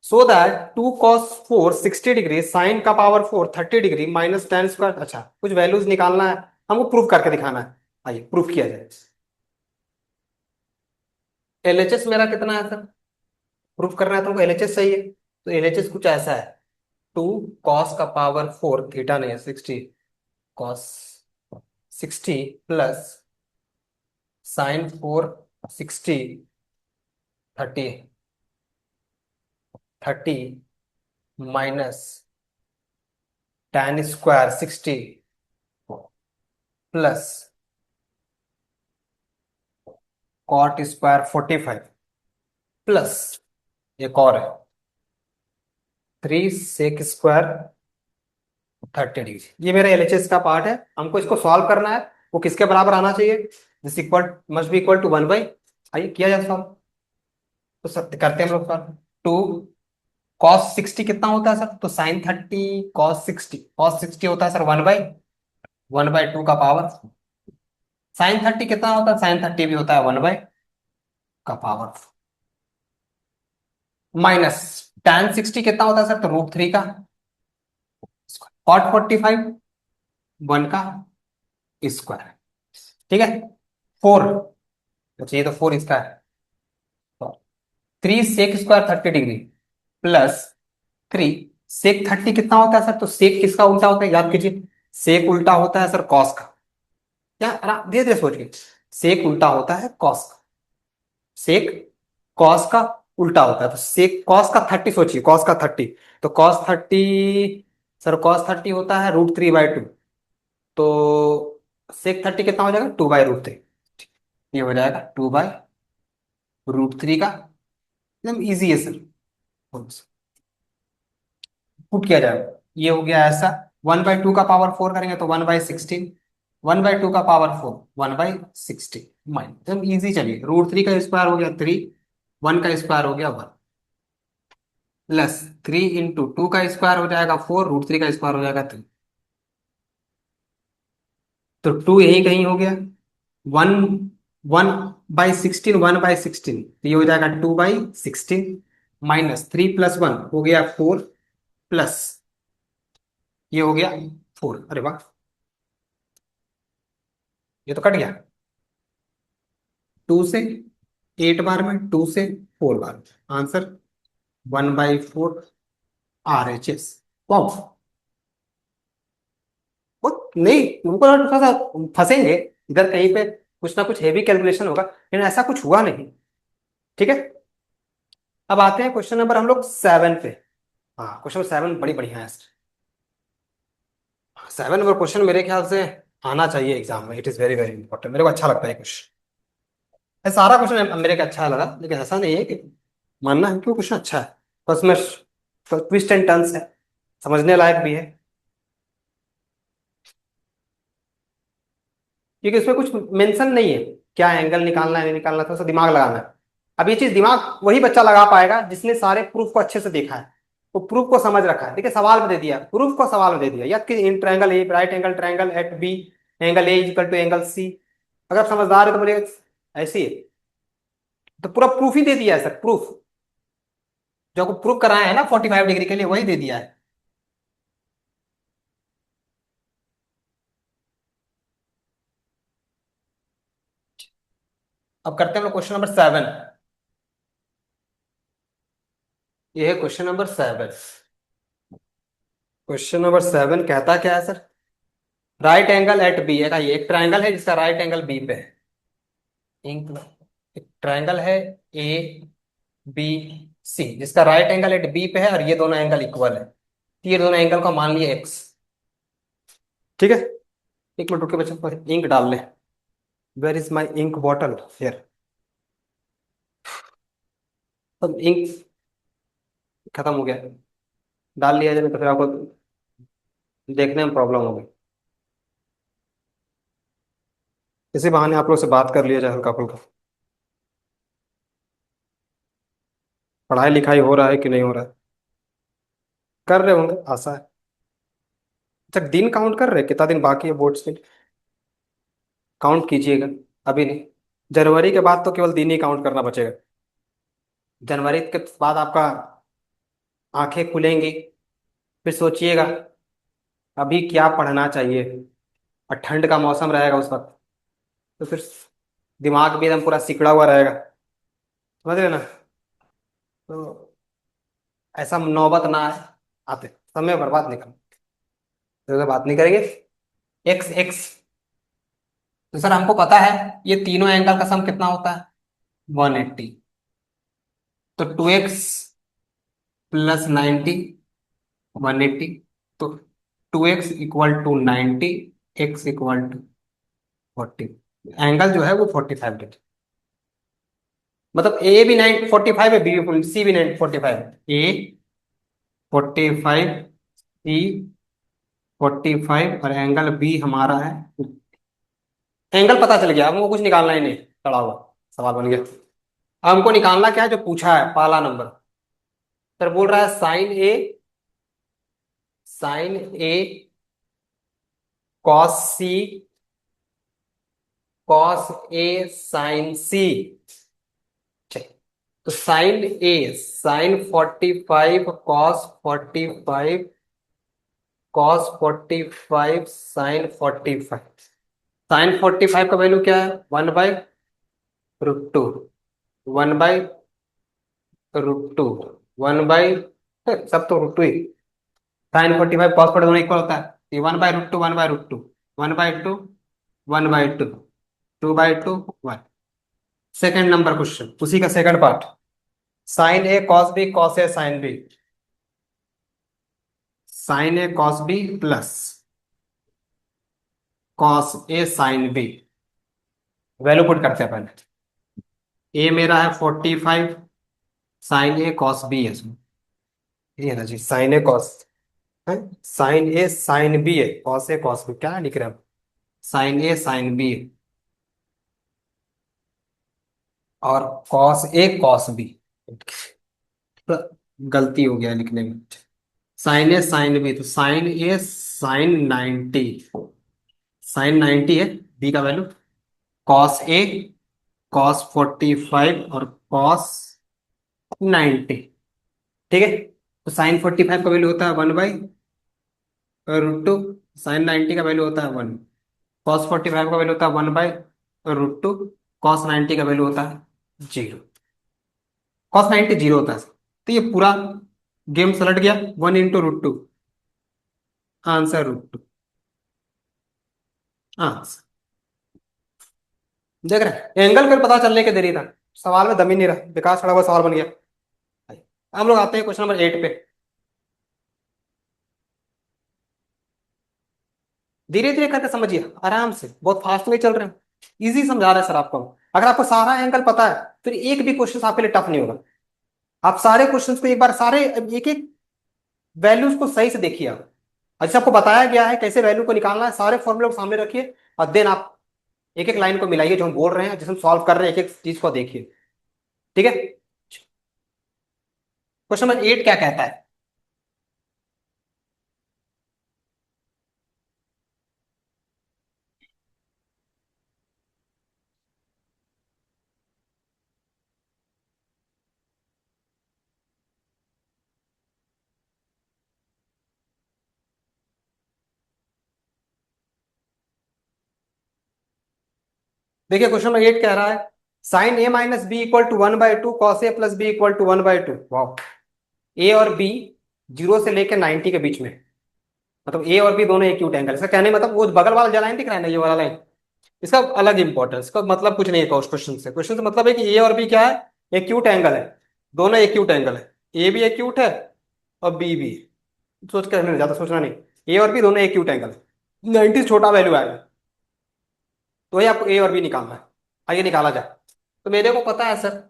So that 2 cos 4 60 degree sine का power 4 30 degree minus ten square, अच्छा कुछ वैल्यूज निकालना है, हमको प्रूफ करके दिखाना है। आइए प्रूफ किया जाए। एलएचएस मेरा कितना है सर, प्रूफ करना है तुमको, एलएचएस चाहिए। तो एलएचएस कुछ ऐसा है, 2 cos का पावर 4 थीटा नहीं है 60, cos 60 plus sign 4 60 30 30 minus tan² 60 plus cot² 45 plus एक और है 3 sec² 30 डिग्री। ये मेरा एलएचएस का पार्ट है, हमको इसको सॉल्व करना है। वो किसके बराबर आना चाहिए, this equal must be equal to 1/, आइए किया जाए सॉल्व। तो सर करते हैं हम लोग सॉल्व। 2 cos 60 कितना होता है सर, तो sin 30 cos 60 होता है सर 1/2 का पावर। sin 30 कितना होता है, sin 30 भी होता है 1/का पावर, माइनस tan 60 कितना होता है सर, तो √3 का, cot 45 1 का स्क्वायर। ठीक है, 4, अच्छा ये तो 4 इसका है, 3 sec² 30 डिग्री प्लस 3 sec 30 कितना होता है सर, तो सेक किसका उल्टा होता है, याद कीजिए। सेक उल्टा होता है सर कॉस का, क्या धीरे धीरे सोचिए। सेक उल्टा होता है कॉस का, सेक कॉस का उल्टा होता है, तो सेक कॉस का 30 सोचिए, कॉस का 30, तो cos 30, सर cos 30 होता है √3/2, तो sec 30 कितना हो जाएगा 2/√3। ये हो जाएगा 2/√3 का, एकदम इजी है सर। पुट किया जाएगा, ये हो गया ऐसा। 1/2 का पावर 4 करेंगे तो 1/16, 1/2 का पावर 4 1/16 माइन, एकदम इजी। चलिए √3 का स्क्वायर हो गया 3, 1 का स्क्वायर हो गया 1, प्लस 3 × 2 का स्क्वायर हो जाएगा 4, √3 का स्क्वायर हो जाएगा 3, तो 2 यही कहीं हो गया। 1 1/16 1/16, तो ये हो जाएगा 2/16, माइनस 3 + 1 हो गया 4, प्लस ये हो गया 4, अरे वाह ये तो कट गया। 2 से 8 बार में, 2 से 4 बार, आंसर 1/4 RHS। वाह, वो नहीं, उनको थोड़ा सा फंसेंगे इधर कहीं पे, कुछ ना कुछ हेवी कैलकुलेशन होगा, लेकिन ऐसा कुछ हुआ नहीं। ठीक है, अब आते हैं क्वेश्चन नंबर हम लोग 7 पे। हाँ क्वेश्चन नंबर 7 बड़ी बढ़िया है। 7 नंबर क्वेश्चन मेरे ख्याल से आना चाहिए एग्जाम में, it is very very important, मेरे को अच्छा लगता है क्वेश्चन। सारा क्वेश्चन मेरे को अच्छा लगा, लेकिन ऐसा नहीं है कि मानना है कि वो क्वेश्चन अच्छा है, बस में ट्विस्ट एंड टर्न्स है, समझने लायक भी है, क्योंकि इसमें कुछ मेंशन नहीं है क्या एंगल निकालना है नहीं निकालना, थोड़ा सा दिमाग लगाना है। अब ये चीज दिमाग वही बच्चा लगा पाएगा जिसने सारे प्रूफ को अच्छे से देखा है, वो प्रूफ को समझ रखा है। देखिए सवाल में दे दिया, प्रूफ को सवाल में दे दिया, या कि in triangle A, right angle triangle at B, angle A equal to angle C. अगर आप समझदार है तो बोलिए ऐसी है। तो पूरा प्रूफ ही दे दिया है सर, प्रूफ जो आपको प्रूफ कराया है ना 45 डिग्री के लिए, वही दे दिया है। अब करते हैं हम लोग क्वेश्चन नंबर 7। ये है क्वेश्चन नंबर 7। क्वेश्चन नंबर 7 कहता क्या है sir? Right angle at B है, ये एक ट्रायंगल है जिसका राइट एंगल बी पे है। एक ट्रायंगल है ए बी सी जिसका राइट एंगल एट बी पे है, और ये दोनों एंगल इक्वल है। तो ये दोनों एंगल को मान लिया एक्स। ठीक है, एक मिनट रुक के बच्चों, इंक डाल ले। Where is my ink bottle? Here. अब इंक खत्म हो गया, डाल लिया जाए तो फिर आपको देखने में प्रॉब्लम होगी। इसी बहाने आप लोग से बात कर लिया जाए हल्का फुल्का। पढ़ाई लिखाई हो रहा है कि नहीं हो रहा है? कर रहे होंगे, आशा है। अच्छा, दिन काउंट कर रहे हैं? कितना दिन बाकी है बोर्ड्स के? काउंट कीजिएगा, अभी नहीं। जनवरी के बाद तो केवल दिन ही काउंट करना बचेगा। जनवरी के बाद आपका आंखें खुलेंगी, फिर सोचिएगा अभी क्या पढ़ना चाहिए। और ठंड का मौसम रहेगा उस वक्त, तो फिर दिमाग भी एकदम पूरा सिकड़ा हुआ रहेगा। समझ रहे ना? तो ऐसा नौबत ना आए आते समय बर्बाद निकल, तो बात नहीं करेंगे। एक्स एक्स, तो सर हमको पता है ये तीनों एंगल का सम कितना होता है? 180। तो 2x प्लस 90, 180। तो 2x equal to 90, x equal to 40। Angle जो है वो 45 डिग्री। मतलब ए भी 945 है, बी सी भी 945 है। ए 45, सी 45, और एंगल बी हमारा है। एंगल पता चल गया, हमको कुछ निकालना ही नहीं, खड़ा हुआ सवाल बन गया। अब हमको निकालना क्या है, जो पूछा है पहला नंबर। सर बोल रहा है sine A, sine A cos C, cos A sine C. तो sine A sine 45 cos 45, cos 45 sine 45। Sine 45 का वैल्यू क्या है? 1/√2, 1/√2, 1 बाई, सब तो √2 ही। साइन 45 कॉस 40 दोनों इक्वल होता है। ये 1/√2, 1/√2, 1/2, 1/2, 2/2, 1। सेकेंड नंबर क्वेश्चन, उसी का second part. Sign A cos B, cos A sine B. Sine A cos B plus cos A sine B. Value put करते हैं पहले। ए मेरा है 45, साइन ए कॉस बी है इसमें। ये है ना जी, साइन ए कॉस है, साइन ए साइन बी है, कॉस ए कॉस बी क्या लिख रहे हैं? साइन ए साइन बी और कॉस ए कॉस बी। गलती हो गया लिखने में। साइन ए साइन बी, तो साइन ए साइन 90, साइन 90 है बी का वैल्यू। कॉस ए कॉस 45 और कॉस 90। ठीक है, तो साइन 45 का वैल्यू होता है 1/√2, साइन 90 का वैल्यू होता है 1। कॉस 45 का वैल्यू होता है 1/√2, कॉस 90 का वैल्यू होता है 0। कॉस 90 0 होता है। तो ये पूरा गेम सलट गया, 1 × √2, आंसर √2। आंसर देख रहे हैं, एंगल फिर पता चलने के देरी था, सवाल में दम ही नहीं रहा, बेकार खड़ा हुआ सवाल बन गया। हम लोग आते हैं क्वेश्चन नंबर 8 पे। धीरे धीरे करके समझिए, आराम से, बहुत फास्ट में चल रहे हैं। इजी समझा रहे हैं सर आपको। अगर आपको सारा एंगल पता है, फिर एक भी क्वेश्चन आपके लिए टफ नहीं होगा। आप सारे क्वेश्चंस को एक बार, सारे एक एक वैल्यूज को सही से देखिए आप। अच्छा, आपको बताया गया है कैसे वैल्यू को निकालना है, सारे फॉर्मूले को सामने रखिए, और देन आप एक एक लाइन को मिलाइए जो हम बोल रहे हैं, जिसे हम सॉल्व कर रहे हैं, एक एक चीज को देखिए। ठीक है, क्वेश्चन नंबर 8 क्या कहता है? देखिए क्वेश्चन नंबर 8 कह रहा है sine A minus B equal to 1/2 cos A plus B equal to 1/2। वाह। ए और बी 0 से लेकर 90 के बीच में, मतलब ए और बी दोनों एक्यूट एंगल। इसका कहने मतलब वो बगल वाला जो लाइन दिख रहा है ना, ये वाला लाइन, इसका अलग इंपॉर्टेंस, इसका मतलब कुछ नहीं है क्वेश्चन से मतलब है कि ए और बी क्या है, एक्यूट एंगल है, दोनों एक्यूट एंगल है, ए भी एक्यूट है और बी भी। सोच कर ज्यादा सोचना नहीं, ए और बी दोनों एक्यूट एंगल है, 90 छोटा वैल्यू आएगा, तो वही आपको ए और बी निकालना है। आइए निकाला जाए। तो मेरे को पता है sir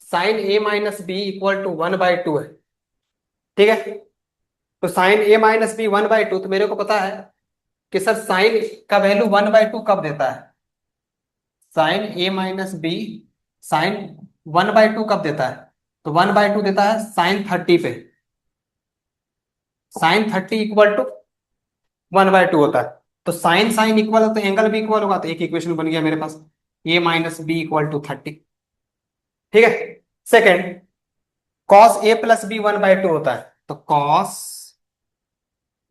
sine A minus B equal to 1/2 है, ठीक है। तो साइन ए माइनस बी 1/2, तो मेरे को पता है कि सर साइन का वैल्यू 1/2 कब देता है, sine A minus B sign 1/2 कब देता है, तो 1/2 देता है साइन 30 पे, साइन 30 इक्वल टू 1/2 होता है। तो साइन साइन इक्वल है तो एंगल भी इक्वल होगा, तो एक इक्वेशन बन गया मेरे पास, ए माइनस बी इक्वल टू 30, ठीक है। Second, cos A plus B 1/2 होता है, तो कॉस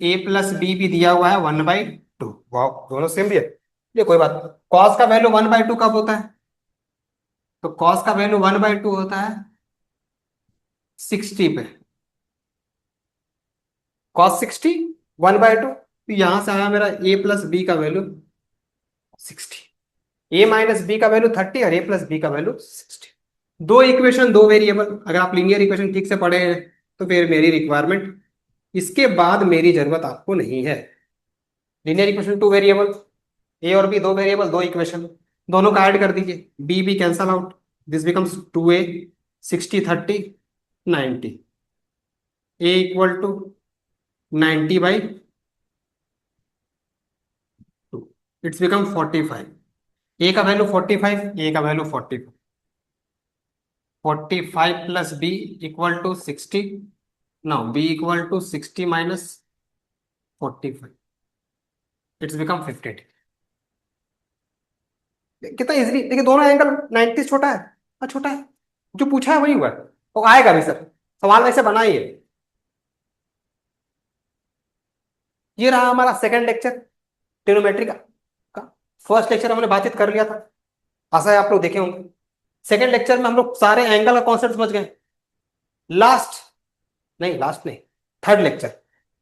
ए प्लस बी भी दिया हुआ है 1/2। वाह, दोनों सेम भी है, ये कोई बात नहीं। कॉस का वैल्यू 1/2 कब होता है, तो कॉस का वैल्यू 1/2 होता है 60 पे, कॉस 60 1/2, तो यहां से आया मेरा ए प्लस बी का वैल्यू 60, ए माइनस बी का वैल्यू 30 और ए प्लस बी का वैल्यू 60। दो इक्वेशन दो वेरिएबल, अगर आप लीनियर इक्वेशन ठीक से पढ़े हैं तो फिर मेरी रिक्वायरमेंट इसके बाद मेरी जरूरत आपको नहीं है। लीनियर इक्वेशन टू वेरिएबल, ए और बी दो वेरिएबल दो इक्वेशन, दोनों का ऐड कर दीजिए, B B cancel out, this becomes 2a, 60 30 90, A equal to 90/2, it's become 45, A का वैल्यू 45, ए का value 45, 45 plus B equal to 60, now B equal to 60 minus 45, it's become 50। कितना easily देखिए, दोनों एंगल 90 छोटा है, हाँ छोटा है, जो पूछा है वही हुआ है, तो आएगा भी सर, सवाल वैसे बना ही है। ये रहा हमारा सेकंड लेक्चर ट्रिग्नोमेट्री का। फर्स्ट लेक्चर हमने बातचीत कर लिया था, आशा है आप लोग देखे होंगे। सेकंड लेक्चर में हम लोग सारे एंगल का कॉन्सेप्ट समझ गए। लास्ट नहीं, लास्ट नहीं, थर्ड लेक्चर,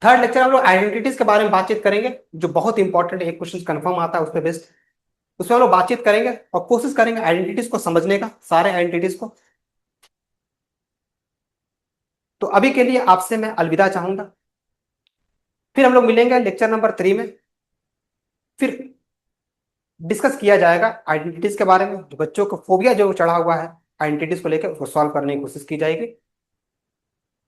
थर्ड लेक्चर हम लोग आइडेंटिटीज के बारे में बातचीत करेंगे, जो बहुत इंपॉर्टेंट है, एक क्वेश्चन कंफर्म आता है उस पर बेस्ड, उसमें हम लोग बातचीत करेंगे और कोशिश करेंगे आइडेंटिटीज को समझने का, सारे आइडेंटिटीज को। तो अभी के लिए आपसे मैं अलविदा चाहूंगा, फिर हम लोग मिलेंगे लेक्चर नंबर 3 में, फिर डिस्कस किया जाएगा आइडेंटिटीज के बारे में, जो बच्चों को फोबिया जो चढ़ा हुआ है आइडेंटिटीज को लेकर, उसको सॉल्व करने की कोशिश की जाएगी।